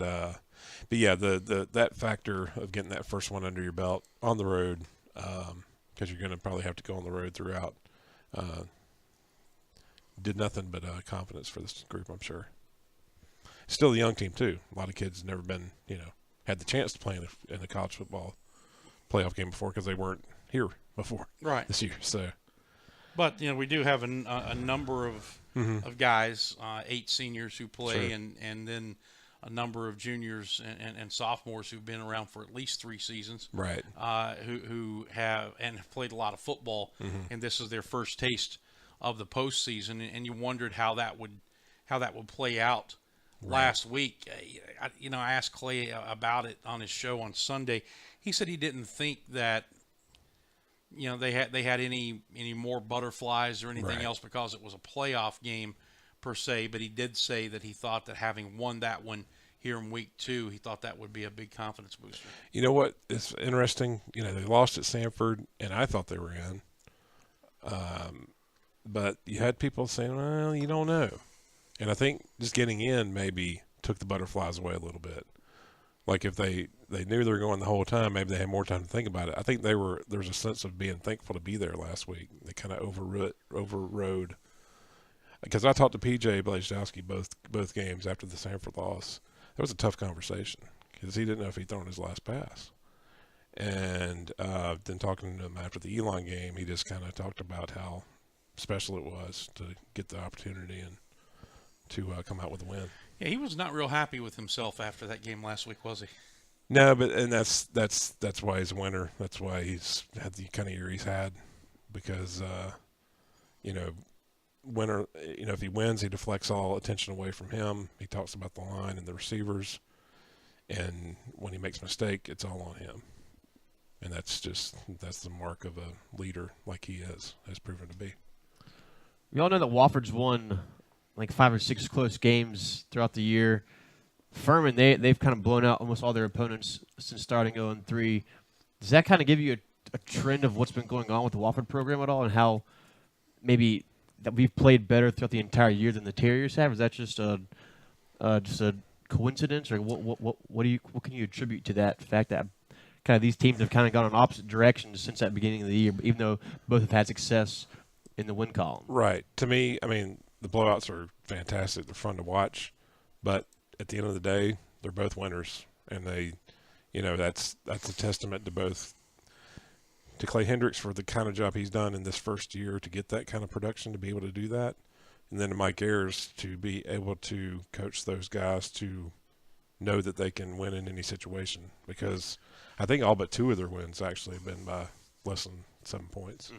yeah, that factor of getting that first one under your belt on the road, because you're going to probably have to go on the road throughout, did nothing but confidence for this group, I'm sure. Still a young team, too. A lot of kids never been, had the chance to play in a college football playoff game before because they weren't here before this year. So, but we do have a number of guys, 8 seniors who play, Sure. and then a number of juniors and sophomores who've been around for at least 3 seasons, right? Who have played a lot of football, and this is their first taste of the postseason, and you wondered how that would play out. Right. Last week, I asked Clay about it on his show on Sunday. He said he didn't think that they had any more butterflies or anything else because it was a playoff game per se, but he did say that he thought that having won that one here in week 2, he thought that would be a big confidence booster. You know what? It's interesting. They lost at Sanford, and I thought they were in. But you had people saying, well, you don't know. And I think just getting in maybe took the butterflies away a little bit. Like if they knew they were going the whole time, maybe they had more time to think about it. I think there was a sense of being thankful to be there last week. They kind of overrode. Because I talked to PJ Blazkowski both games after the Sanford loss. That was a tough conversation because he didn't know if he'd thrown his last pass. And then talking to him after the Elon game, he just kind of talked about how special it was to get the opportunity and to come out with a win. Yeah, he was not real happy with himself after that game last week, was he? No, but that's why he's a winner. That's why he's had the kind of year he's had, because winner. If he wins, he deflects all attention away from him. He talks about the line and the receivers, and when he makes a mistake, it's all on him. And that's the mark of a leader like he has proven to be. We all know that Wofford's won like 5 or 6 close games throughout the year. Furman, they've kind of blown out almost all their opponents since starting 0-3. Does that kind of give you a trend of what's been going on with the Wofford program at all, and how maybe that we've played better throughout the entire year than the Terriers have? Is that just a coincidence, or what can you attribute to that fact that kind of these teams have kind of gone in opposite directions since that beginning of the year, even though both have had success in the win column? Right. To me, I mean, the blowouts are fantastic. They're fun to watch, but at the end of the day, they're both winners, and they, that's a testament to both to Clay Hendricks for the kind of job he's done in this first year to get that kind of production, to be able to do that, and then to Mike Ayers to be able to coach those guys to know that they can win in any situation, because I think all but 2 of their wins actually have been by less than 7 points.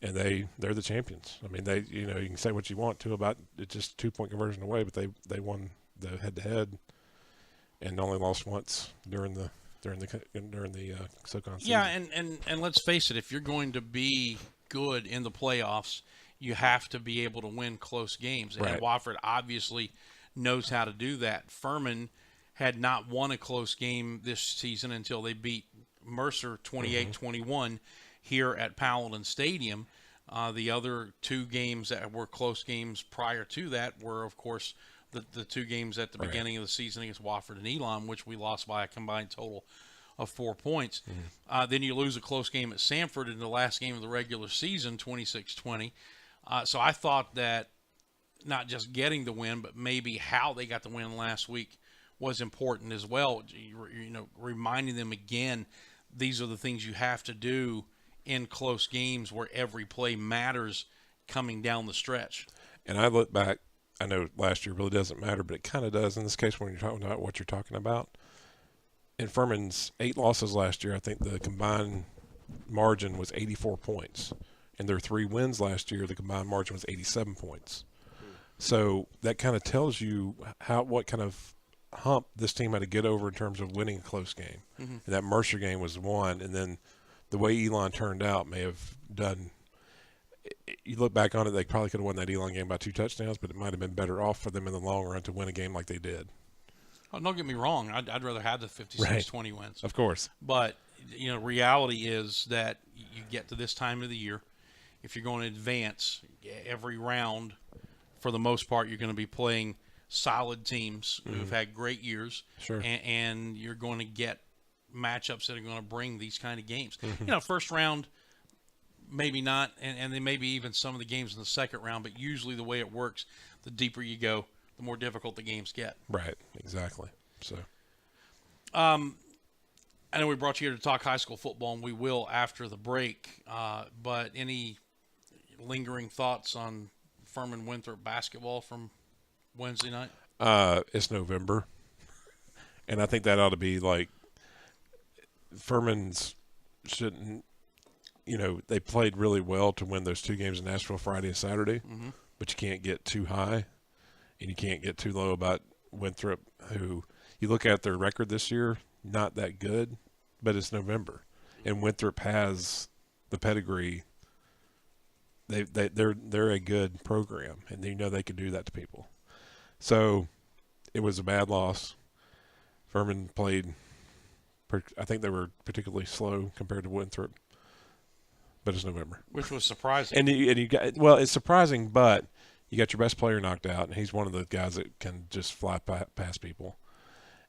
And they're the champions. I mean, you can say what you want to about it, just 2-point conversion away, but they won the head-to-head and only lost once during the SoCon season. Yeah, and let's face it, if you're going to be good in the playoffs, you have to be able to win close games. Right. And Wofford obviously knows how to do that. Furman had not won a close game this season until they beat Mercer 28-21 here at Paladin Stadium. The other two games that were close games prior to that were, of course, the two games at the beginning of the season against Wofford and Elam, which we lost by a combined total of 4 points. Then you lose a close game at Sanford in the last game of the regular season, 26-20. So I thought that not just getting the win, but maybe how they got the win last week was important as well. You know, reminding them again, these are the things you have to do in close games where every play matters coming down the stretch. And I look back, I know last year really doesn't matter, but it kind of does in this case when you're talking about what you're talking about. In Furman's 8 losses last year, I think the combined margin was 84 points. In their 3 wins last year, the combined margin was 87 points. So that kind of tells you what kind of hump this team had to get over in terms of winning a close game. And that Mercer game was one, and then the way Elon turned out may have done – you look back on it, they probably could have won that Elon game by 2 touchdowns, but it might have been better off for them in the long run to win a game like they did. Oh, don't get me wrong. I'd rather have the 56-20 wins. Of course. But, you know, reality is that you get to this time of the year, if you're going to advance every round, for the most part, you're going to be playing solid teams who've had great years. Sure. And you're going to get matchups that are going to bring these kind of games. You know, first round, maybe not, and then maybe even some of the games in the second round, but usually the way it works, the deeper you go, the more difficult the games get. Right, exactly. So, I know we brought you here to talk high school football, and we will after the break, but any lingering thoughts on Furman Winthrop basketball from Wednesday night? It's November, and I think that ought to be like Furman's shouldn't, you know, they played really well to win those 2 games in Nashville Friday and Saturday, but you can't get too high and you can't get too low about Winthrop, who you look at their record this year, not that good, but it's November, and Winthrop has the pedigree. They're a good program, and you know they can do that to people. So it was a bad loss. Furman played, I think they were particularly slow compared to Winthrop, but it's November, which was surprising. And you got, well, it's surprising, but you got your best player knocked out, and he's one of the guys that can just fly past people.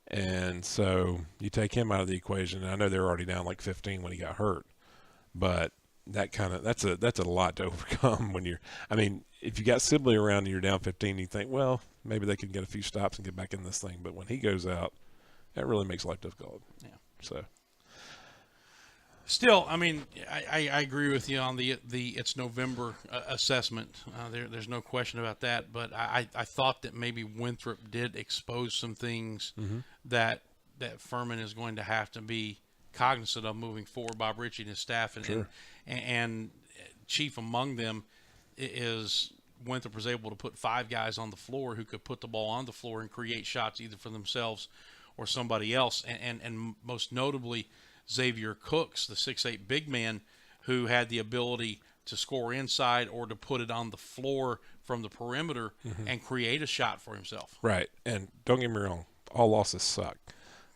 And so you take him out of the equation. And I know they were already down like 15 when he got hurt, but that's a lot to overcome when you're. I mean, if you got Sibley around and you're down 15, you think, well, maybe they can get a few stops and get back in this thing. But when he goes out, that really makes life difficult. Yeah. So. Still, I mean, I agree with you on the it's November assessment. There's no question about that. But I thought that maybe Winthrop did expose some things that Furman is going to have to be cognizant of moving forward. Bob Ritchie and his staff, and chief among them is Winthrop was able to put 5 guys on the floor who could put the ball on the floor and create shots either for themselves or somebody else, and most notably Xavier Cooks, the 6'8" big man, who had the ability to score inside or to put it on the floor from the perimeter and create a shot for himself. Right, and don't get me wrong, all losses suck,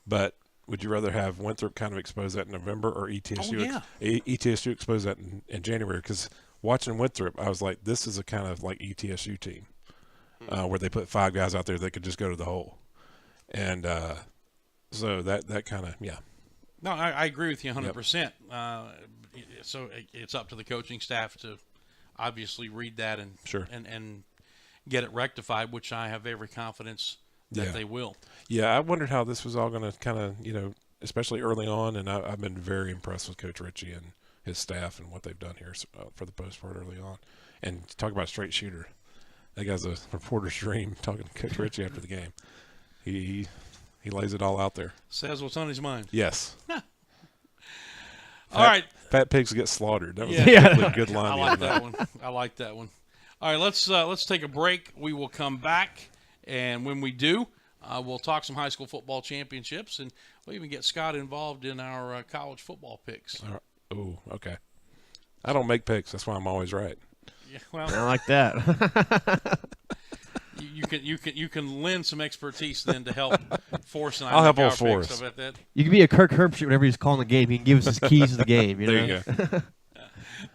but would you rather have Winthrop kind of expose that in November or ETSU, ETSU expose that in January? Because watching Winthrop, I was like, this is a kind of like ETSU team where they put 5 guys out there that could just go to the hole. And so that kind of, yeah. No, I agree with you 100%. So it's up to the coaching staff to obviously read that and get it rectified, which I have every confidence that they will. Yeah, I wondered how this was all going to kind of, you know, especially early on, and I've been very impressed with Coach Ritchie and his staff and what they've done here for the most part early on. And talk about straight shooter. That guy's a reporter's dream, talking to Coach Ritchie after the game. He lays it all out there. Says what's on his mind. Yes. All right. Fat pigs get slaughtered. That was a good line. I like that one. I like that one. All right, let's take a break. We will come back, and when we do, we'll talk some high school football championships, and we'll even get Scott involved in our college football picks. Oh, okay. I don't make picks. That's why I'm always right. Yeah, well, I like that. You can lend some expertise then to help Forrest and I. I'll help make old our Forrest. picks. I bet that. You can be a Kirk Herbstreit whenever he's calling the game. He can give us his keys to the game. You know? There you go.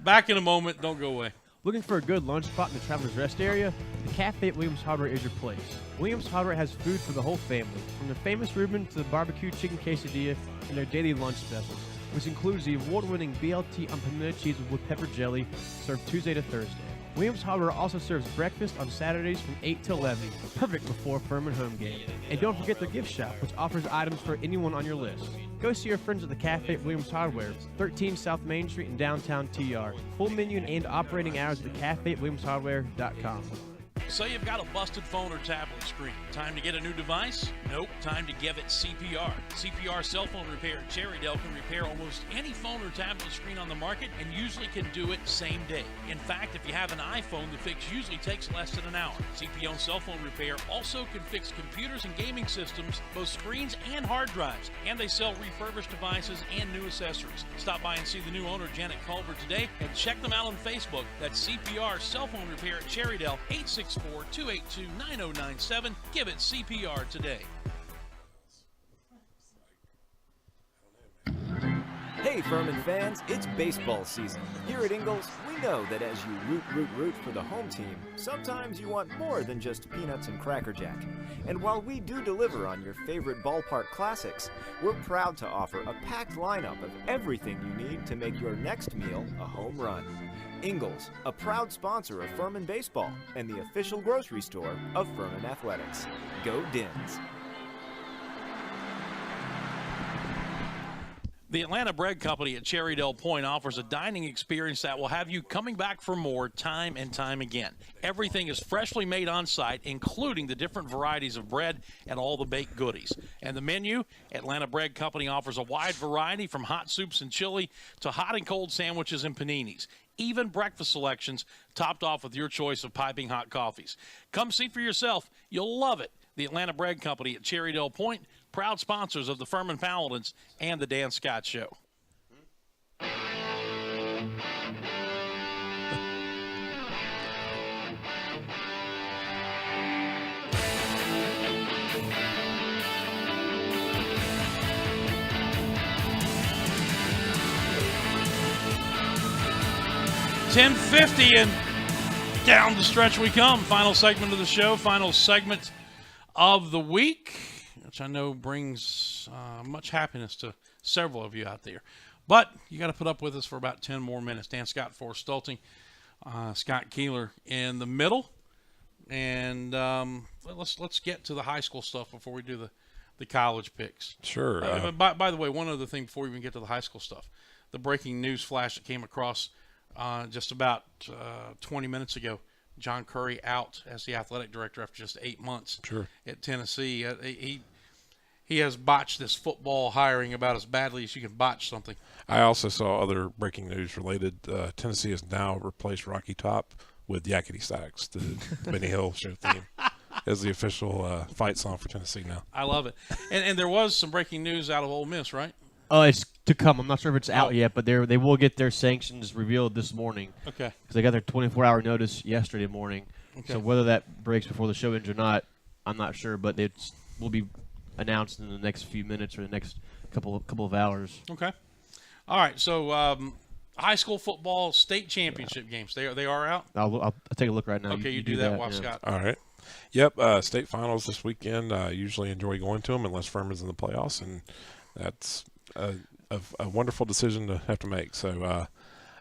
Back in a moment. Don't go away. Looking for a good lunch spot in the Travelers Rest area? The Cafe at Williams Hardware is your place. Williams Hardware has food for the whole family, from the famous Reuben to the barbecue chicken quesadilla and their daily lunch specials, which includes the award-winning BLT unpimmented cheese with pepper jelly, served Tuesday to Thursday. Williams Hardware also serves breakfast on Saturdays from 8 to 11, perfect before Furman home game. And don't forget their gift shop, which offers items for anyone on your list. Go see your friends at the Cafe at Williams Hardware, 13 South Main Street in downtown TR. Full menu and operating hours at the Cafe at WilliamsHardware.com. Say you've got a busted phone or tablet screen. Time to get a new device? Nope. Time to give it CPR. CPR cell phone repair at Cherrydale can repair almost any phone or tablet screen on the market and usually can do it same day. In fact, if you have an iPhone, the fix usually takes less than an hour. CPR cell phone repair also can fix computers and gaming systems, both screens and hard drives. And they sell refurbished devices and new accessories. Stop by and see the new owner, Janet Culver, today and check them out on Facebook. That's CPR cell phone repair at Cherrydale, 864-282-9097. Give it CPR today. Hey Furman fans, it's baseball season. Here at Ingalls, we know that as you root for the home team, sometimes you want more than just peanuts and Cracker Jack. And while we do deliver on your favorite ballpark classics, we're proud to offer a packed lineup of everything you need to make your next meal a home run. Ingalls, a proud sponsor of Furman Baseball and the official grocery store of Furman Athletics. Go Dins! The Atlanta Bread Company at Cherrydale Point offers a dining experience that will have you coming back for more time and time again. Everything is freshly made on site, including the different varieties of bread and all the baked goodies. And the menu, Atlanta Bread Company offers a wide variety from hot soups and chili to hot and cold sandwiches and paninis. Even breakfast selections topped off with your choice of piping hot coffees. Come see for yourself. You'll love it. The Atlanta Bread Company at Cherrydale Point, proud sponsors of the Furman Paladins and the Dan Scott Show. .10:50 and down the stretch we come. Final segment of the show, final segment of the week, which I know brings much happiness to several of you out there. But you got to put up with us for about 10 more minutes. Dan Scott, Forrest Stolting, Scott Keeler in the middle. And let's get to the high school stuff before we do the college picks. Sure. By the way, one other thing before we even get to the high school stuff. The breaking news flash that came across just about 20 minutes ago. John Curry out as the athletic director after just 8 months at Tennessee. He has botched this football hiring about as badly as you can botch something. I also saw other breaking news related. Tennessee has now replaced Rocky Top with Yakety Sax, the Benny Hill show theme, as the official fight song for Tennessee now. I love it. And there was some breaking news out of Ole Miss, right? It's to come. I'm not sure if it's out yet, but they will get their sanctions revealed this morning. Okay. Because they got their 24-hour notice yesterday morning. Okay. So whether that breaks before the show ends or not, I'm not sure. But it will be announced in the next few minutes or the next couple of hours. Okay. All right. So high school football state championship games. They are out. I'll take a look right now. Okay, you do that while Scott. All right. Yep. State finals this weekend. Usually enjoy going to them unless Furman's in the playoffs, and that's a wonderful decision to have to make. So,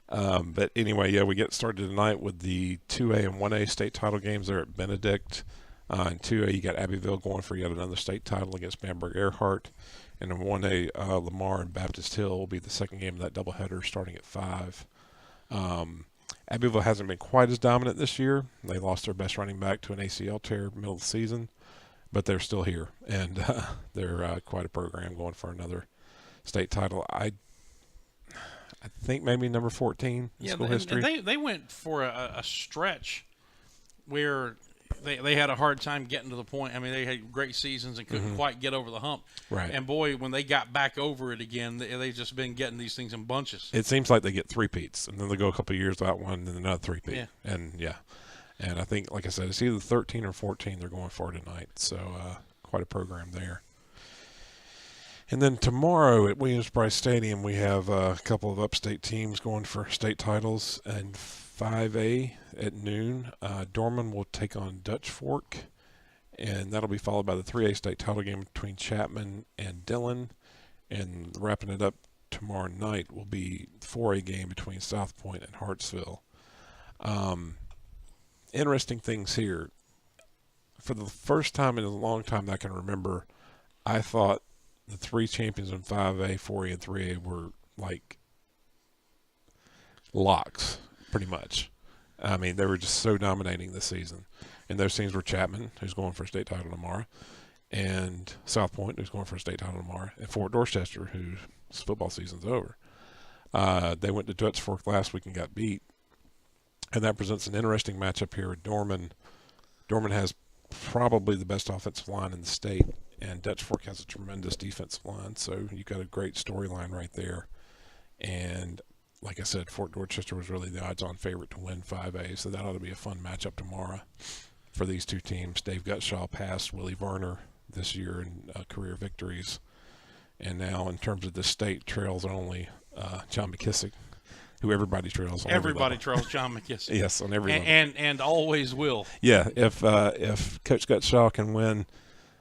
but anyway, yeah, we get started tonight with the 2A and 1A state title games there at Benedict. In 2A, you got Abbeville going for yet another state title against Bamberg Earhart. And in 1A, Lamar and Baptist Hill will be the second game of that doubleheader starting at 5. Abbeville hasn't been quite as dominant this year. They lost their best running back to an ACL tear middle of the season, but they're still here, and they're quite a program going for another state title. I think maybe number 14 in school history. And they went for a stretch where they had a hard time getting to the point. I mean, they had great seasons and couldn't quite get over the hump. Right. And boy, when they got back over it again, they've just been getting these things in bunches. It seems like they get three-peats, and then they go a couple of years without one, and then another three-peat. Yeah. And I think, like I said, it's either 13 or 14 they're going for tonight. So quite a program there. And then tomorrow at Williams-Brice Stadium, we have a couple of upstate teams going for state titles. And 5A at noon, Dorman will take on Dutch Fork, and that'll be followed by the 3A state title game between Chapman and Dillon. And wrapping it up tomorrow night will be 4A game between South Point and Hartsville. Interesting things here. For the first time in a long time that I can remember, I thought the three champions in 5A, 4A, and 3A were like locks, pretty much. I mean, they were just so dominating this season. And those teams were Chapman, who's going for a state title tomorrow, and South Point, who's going for a state title tomorrow, and Fort Dorchester, whose football season's over. They went to Dutch Fork last week and got beat. And that presents an interesting matchup here with Dorman. Dorman has probably the best offensive line in the state, and Dutch Fork has a tremendous defensive line. So you've got a great storyline right there. And like I said, Fort Dorchester was really the odds-on favorite to win 5A, so that ought to be a fun matchup tomorrow for these two teams. Dave Gutshaw passed Willie Varner this year in career victories. And now in terms of the state, trails only John McKissick, who everybody trails on. Everybody trails John McKissick. Yes, on every level. And always will. Yeah, if Coach Gutshaw can win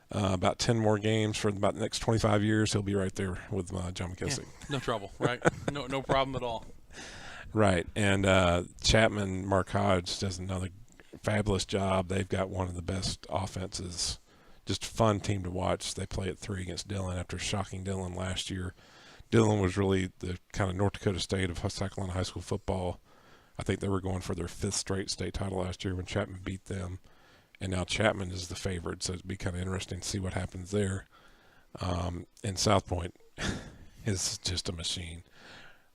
about 10 more games for about the next 25 years, he'll be right there with John McKissick. Yeah, no trouble, right? No problem at all. Right, and Chapman, Mark Hodge does another fabulous job. They've got one of the best offenses. Just a fun team to watch. They play at 3 against Dillon after shocking Dillon last year. Dillon was really the kind of North Dakota State of South Carolina high school football. I think they were going for their 5th straight state title last year when Chapman beat them. And now Chapman is the favorite, so it'd be kind of interesting to see what happens there. And South Point is just a machine.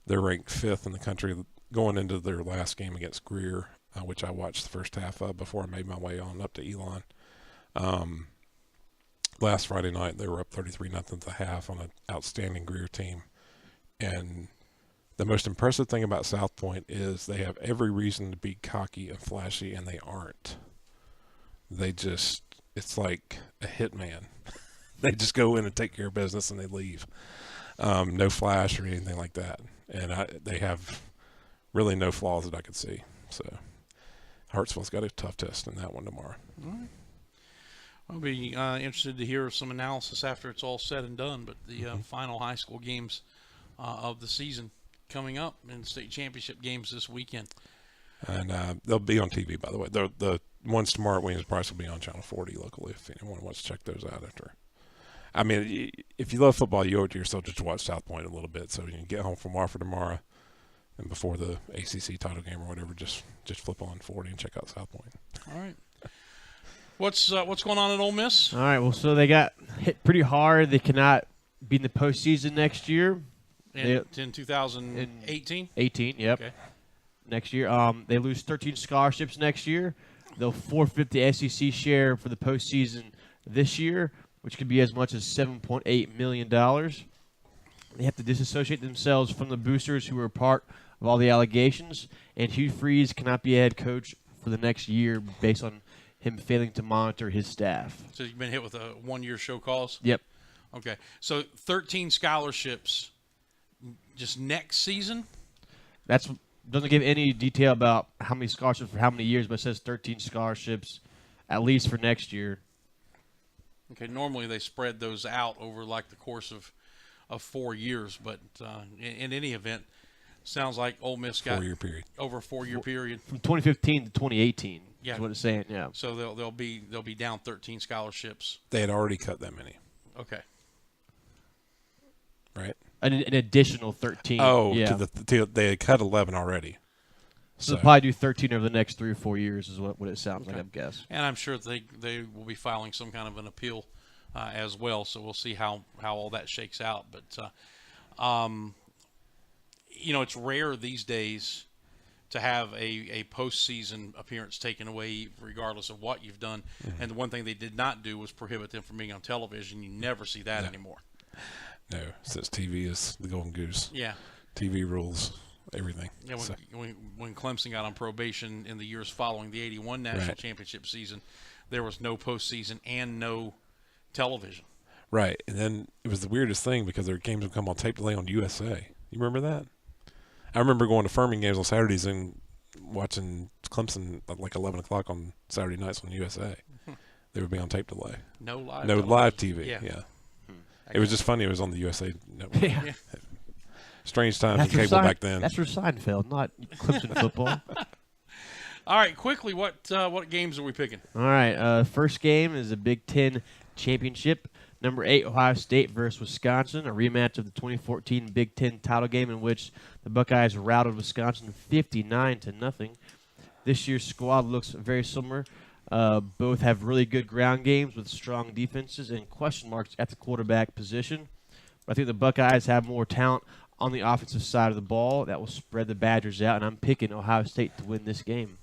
They're ranked 5th in the country going into their last game against Greer, which I watched the first half of before I made my way on up to Elon. Last Friday night, they were up 33-0 at the half on an outstanding Greer team. And the most impressive thing about South Point is they have every reason to be cocky and flashy, and they aren't. They just, it's like a hitman. They just go in and take care of business and they leave. No flash or anything like that. And they have really no flaws that I could see. So Hartsville's got a tough test in that one tomorrow. All right. I'll be interested to hear some analysis after it's all said and done. But the final high school games of the season coming up, and state championship games this weekend. And they'll be on TV, by the way. The ones tomorrow at Williams-Brice will be on Channel 40 locally if anyone wants to check those out after. I mean, if you love football, you owe it to yourself just to watch South Point a little bit. So you can get home from Wofford tomorrow and before the ACC title game or whatever, just flip on 40 and check out South Point. All right. What's going on at Ole Miss? All right, well, so they got hit pretty hard. They cannot be in the postseason next year. In 2018? 18, yep. Okay. Next year. They lose 13 scholarships next year. They'll forfeit the SEC share for the postseason this year, which could be as much as $7.8 million. They have to disassociate themselves from the boosters who were part of all the allegations, and Hugh Freeze cannot be a head coach for the next year based on him failing to monitor his staff. So you've been hit with a one-year show cause? Yep. Okay. So 13 scholarships just next season? Doesn't give any detail about how many scholarships for how many years, but it says 13 scholarships at least for next year. Okay. Normally they spread those out over like the course of 4 years, but in any event, sounds like Ole Miss got 4-year period. Over a 4-year period from 2015 to 2018. Yeah, is what it's saying. Yeah. So they'll be down 13 scholarships. They had already cut that many. Okay. Right. An additional 13. Oh, yeah. They had cut 11 already. So they'll probably do 13 over the next 3 or 4 years is what it sounds like, I guess. And I'm sure they will be filing some kind of an appeal as well. So we'll see how all that shakes out. But, it's rare these days to have a postseason appearance taken away regardless of what you've done. Mm-hmm. And the one thing they did not do was prohibit them from being on television. You never see that anymore. No, since TV is the golden goose. Yeah. TV rules everything. Yeah, when Clemson got on probation in the years following the 81 national championship season, there was no postseason and no television. Right, and then it was the weirdest thing because their games would come on tape delay on USA. You remember that? I remember going to Furman games on Saturdays and watching Clemson at like 11 o'clock on Saturday nights on USA. They would be on tape delay. No live live TV, yeah. It was just funny. It was on the USA Network. Yeah. Strange times in cable back then. That's for Seinfeld, not Clemson football. All right, quickly, what games are we picking? All right, first game is the Big Ten Championship. Number 8, Ohio State versus Wisconsin, a rematch of the 2014 Big Ten title game in which the Buckeyes routed Wisconsin 59-0. This year's squad looks very similar. Both have really good ground games with strong defenses and question marks at the quarterback position. But I think the Buckeyes have more talent on the offensive side of the ball that will spread the Badgers out, and I'm picking Ohio State to win this game.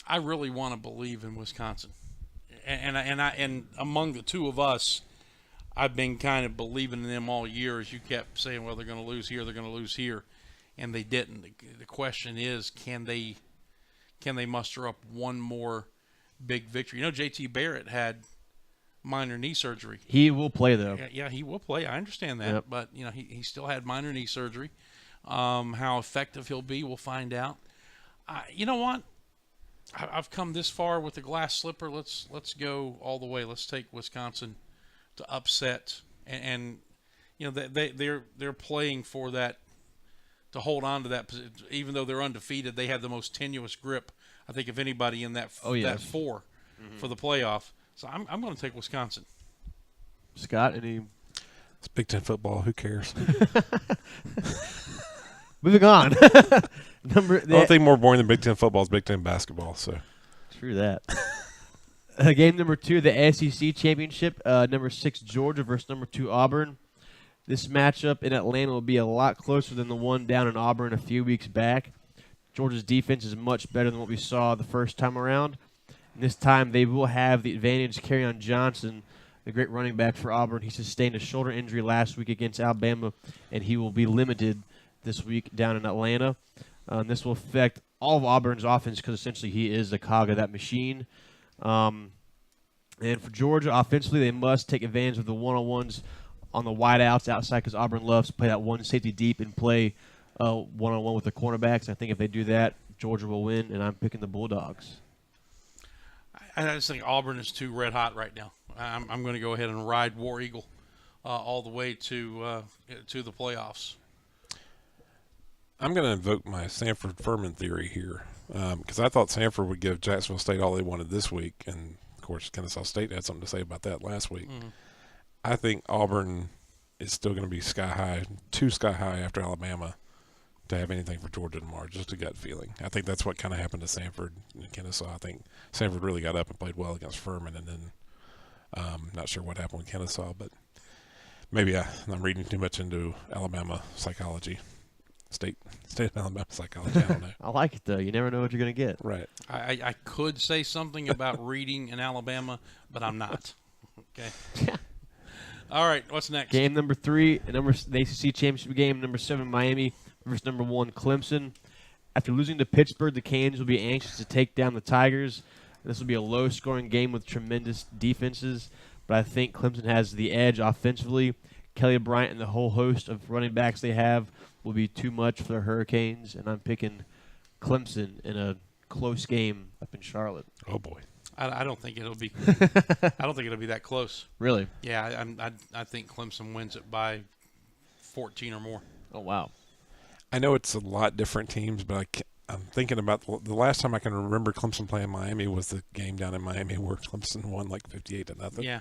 I really want to believe in Wisconsin, and among the two of us, I've been kind of believing in them all year. As you kept saying, well, they're going to lose here, they're going to lose here, and they didn't. The question is, can they muster up one more big victory? You know, JT Barrett had minor knee surgery. He will play though. Yeah, he will play. I understand that, Yep. but you know, he still had minor knee surgery. How effective he'll be, we'll find out. You know what? I've come this far with the glass slipper. Let's go all the way. Let's take Wisconsin to upset, and you know they're playing for that, to hold on to that position. Even though they're undefeated, they have the most tenuous grip, I think, of anybody in that that four for the playoff. So I'm going to take Wisconsin. Scott, any? It's Big Ten football. Who cares? Moving on. The only thing more boring than Big Ten football is Big Ten basketball. So true that. Game number 2, the SEC Championship. Number 6 Georgia versus number 2 Auburn. This matchup in Atlanta will be a lot closer than the one down in Auburn a few weeks back. Georgia's defense is much better than what we saw the first time around. And this time they will have the advantage. Kerryon Johnson, the great running back for Auburn, he sustained a shoulder injury last week against Alabama, and he will be limited this week down in Atlanta. This will affect all of Auburn's offense because essentially he is the cog of that machine. And for Georgia, offensively, they must take advantage of the one-on-ones on the wideouts outside because Auburn loves to play that one safety deep and play one-on-one with the cornerbacks. I think if they do that, Georgia will win, and I'm picking the Bulldogs. I just think Auburn is too red hot right now. I'm going to go ahead and ride War Eagle all the way to the playoffs. I'm going to invoke my Sanford Furman theory here because I thought Sanford would give Jacksonville State all they wanted this week, and of course Kennesaw State had something to say about that last week. Mm-hmm. I think Auburn is still going to be sky high after Alabama to have anything for Georgia tomorrow. Just a gut feeling. I think that's what kind of happened to Sanford and Kennesaw. I think Sanford really got up and played well against Furman, and then not sure what happened with Kennesaw, but maybe I'm reading too much into Alabama psychology. State of Alabama psychology. I don't know. I like it, though. You never know what you're going to get. Right. I could say something about reading in Alabama, but I'm not. Okay. All right, what's next? Game number 3, the ACC Championship game, number 7 Miami versus number 1 Clemson. After losing to Pittsburgh, the Canes will be anxious to take down the Tigers. This will be a low-scoring game with tremendous defenses, but I think Clemson has the edge offensively. Kelly Bryant and the whole host of running backs they have will be too much for the Hurricanes, and I'm picking Clemson in a close game up in Charlotte. Oh boy, I don't think it'll be. I don't think it'll be that close. Really? Yeah, I think Clemson wins it by 14 or more. Oh wow. I know it's a lot different teams, but I'm thinking about the last time I can remember Clemson playing Miami was the game down in Miami where Clemson won like 58-0. Yeah.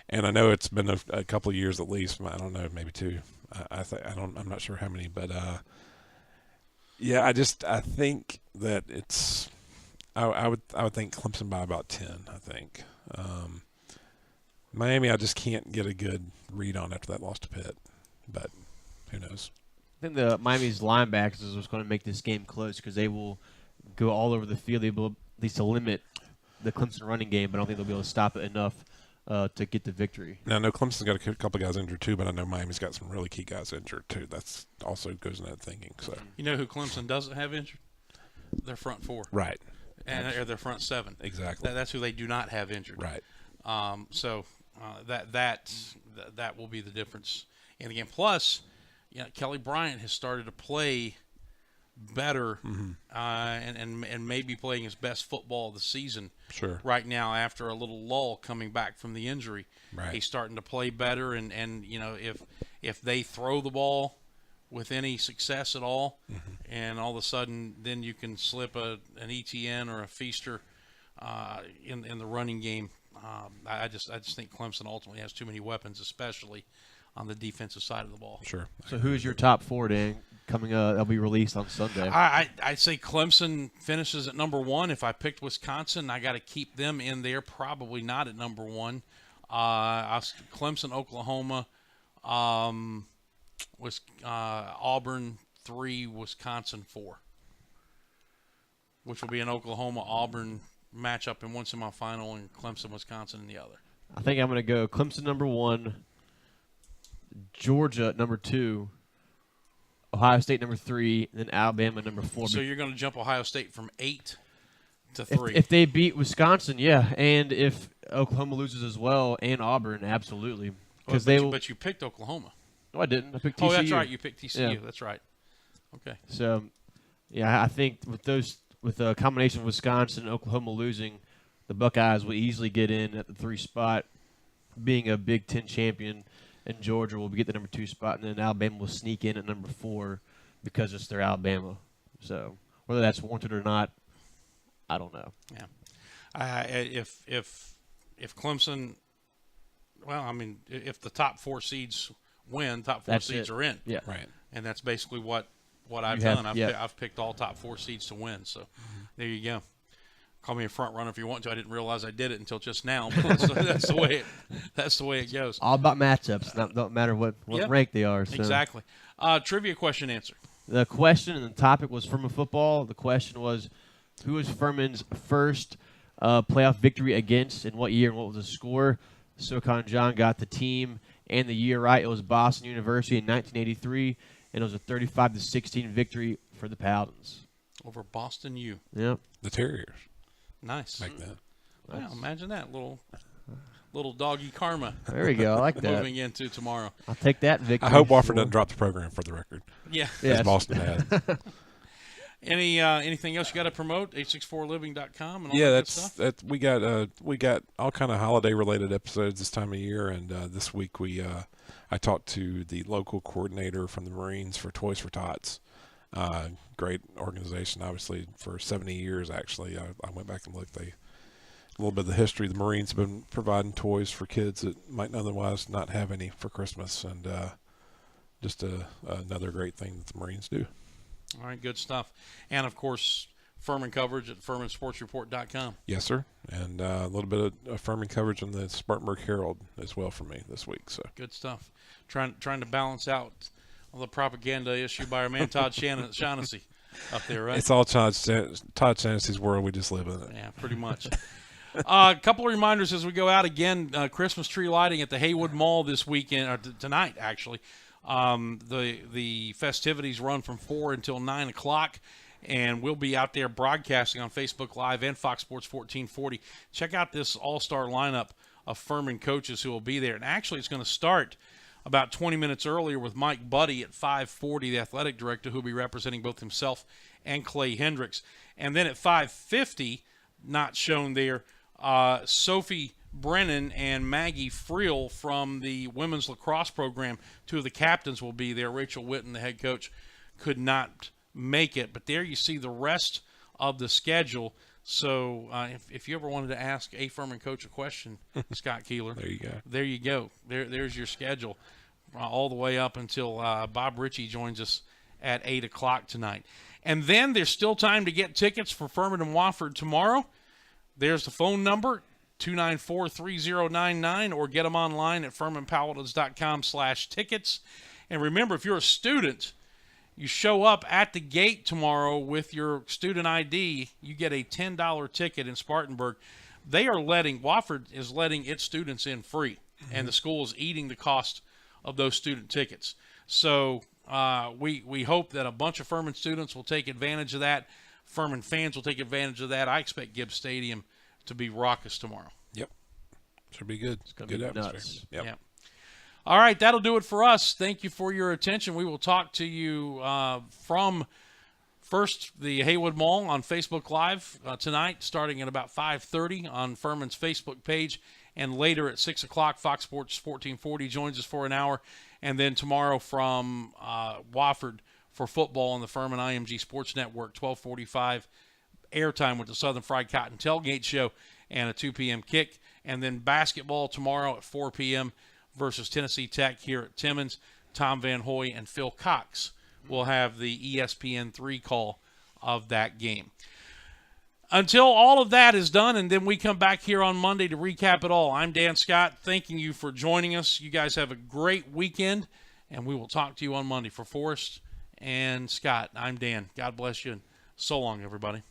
And I know it's been a couple of years at least. I don't know, maybe 2. I'm not sure how many, but yeah, I think that it's. I would think Clemson by about 10. I think Miami. I just can't get a good read on after that loss to Pitt. but who knows? I think the Miami's linebackers is what's going to make this game close because they will go all over the field. They will at least to limit the Clemson running game, but I don't think they'll be able to stop it enough to get the victory. Now, I know Clemson's got a couple of guys injured too, but I know Miami's got some really key guys injured too. That's also goes in that thinking. So you know who Clemson doesn't have injured? Their front four. Right. And or their front seven. Exactly. That's who they do not have injured. Right. So that will be the difference in the game. Plus, Kelly Bryant has started to play better and maybe playing his best football of the season right now after a little lull coming back from the injury. Right. He's starting to play better, and if they throw the ball with any success at all, and all of a sudden then you can slip an ETN or a Feaster in the running game. I just think Clemson ultimately has too many weapons, especially on the defensive side of the ball. Sure. So who is your top four, Dan, coming they'll be released on Sunday? I'd say Clemson finishes at number one. If I picked Wisconsin, I got to keep them in there. Probably not at number one. Clemson, Oklahoma, Auburn 3, Wisconsin 4, which will be an Oklahoma-Auburn matchup in one semifinal and Clemson-Wisconsin in the other. I think I'm going to go Clemson number 1, Georgia number 2, Ohio State number 3, and then Alabama number 4. So you're going to jump Ohio State from 8 to 3. If they beat Wisconsin, yeah, and if Oklahoma loses as well, and Auburn, absolutely. But you picked Oklahoma. No, I didn't. I picked TCU. Oh, that's right. You picked TCU. Yeah. That's right. Okay. So, yeah, I think with a combination of Wisconsin and Oklahoma losing, the Buckeyes will easily get in at the 3 spot, being a Big Ten champion, and Georgia will get the number 2 spot, and then Alabama will sneak in at number 4 because it's their Alabama. So whether that's warranted or not, I don't know. Yeah. If Clemson, well, I mean, if the top 4 seeds win, top 4 seeds are in. Yeah. Right. And that's basically what I've done. I've picked all top 4 seeds to win. So there you go. Call me a front runner if you want to. I didn't realize I did it until just now. But that's the way it goes. All about matchups. Don't matter what rank they are. So. Exactly. Trivia question answer. The question and the topic was Furman football. The question was, who was Furman's first playoff victory against, in what year, and what was the score? SoCon John got the team and the year right. It was Boston University in 1983, and it was a 35-16 victory for the Paladins. Over Boston U. Yep. The Terriers. Nice. Like that. Wow, imagine that little doggy karma. There we go. I like that. Moving into tomorrow. I'll take that victory. I hope Wofford doesn't drop the program for the record. Yeah. Yes. As Boston had. Anything else you got to promote? 864living.com and all yeah, that that's good stuff? we got all kind of holiday related episodes this time of year, and this week I talked to the local coordinator from the Marines for Toys for Tots. Great organization, obviously, for 70 years, actually. I went back and looked. A little bit of the history. The Marines have been providing toys for kids that might otherwise not have any for Christmas, and just another great thing that the Marines do. All right, good stuff. And, of course, Furman coverage at FurmanSportsReport.com. Yes, sir. And a little bit of Furman coverage in the Spartanburg Herald as well for me this week. So good stuff. Trying to balance out all the propaganda issued by our man Todd Shaughnessy up there, right? It's all Todd Shaughnessy's world. We just live in it. Yeah, pretty much. A couple of reminders as we go out again. Christmas tree lighting at the Haywood Mall this weekend, or tonight actually. The festivities run from 4 until 9 o'clock, and we'll be out there broadcasting on Facebook Live and Fox Sports 1440. Check out this all-star lineup of Furman coaches who will be there. And actually, it's going to start about 20 minutes earlier with Mike Buddy at 5:40, the athletic director, who will be representing both himself and Clay Hendricks. And then at 5:50, not shown there, Sophie Brennan and Maggie Friel from the women's lacrosse program, 2 of the captains, will be there. Rachel Witten, the head coach, could not make it. But there you see the rest of the schedule. So if you ever wanted to ask a Furman coach a question, Scott Keeler, there you go. There you go. There's your schedule all the way up until Bob Ritchie joins us at 8 o'clock tonight. And then there's still time to get tickets for Furman and Wofford tomorrow. There's the phone number, 294-3099, or get them online at FurmanPaladins.com/tickets. And remember, if you're a student, you show up at the gate tomorrow with your student ID, you get a $10 ticket in Spartanburg. Wofford is letting its students in free, and the school is eating the cost of those student tickets. So we hope that a bunch of Furman students will take advantage of that. Furman fans will take advantage of that. I expect Gibbs Stadium to be raucous tomorrow. Yep. Should be good. It's going Good to be atmosphere. nuts. Yep. Yeah. All right, that'll do it for us. Thank you for your attention. We will talk to you from first the Haywood Mall on Facebook Live tonight, starting at about 5:30 on Furman's Facebook page, and later at 6 o'clock, Fox Sports 1440 joins us for an hour, and then tomorrow from Wofford for football on the Furman IMG Sports Network, 12:45 airtime with the Southern Fried Cotton Tailgate Show and a 2 p.m. kick, and then basketball tomorrow at 4 p.m. versus Tennessee Tech here at Timmons. Tom Van Hoy and Phil Cox will have the ESPN3 call of that game. Until all of that is done, and then we come back here on Monday to recap it all, I'm Dan Scott, thanking you for joining us. You guys have a great weekend, and we will talk to you on Monday. For Forrest and Scott, I'm Dan. God bless you, and so long, everybody.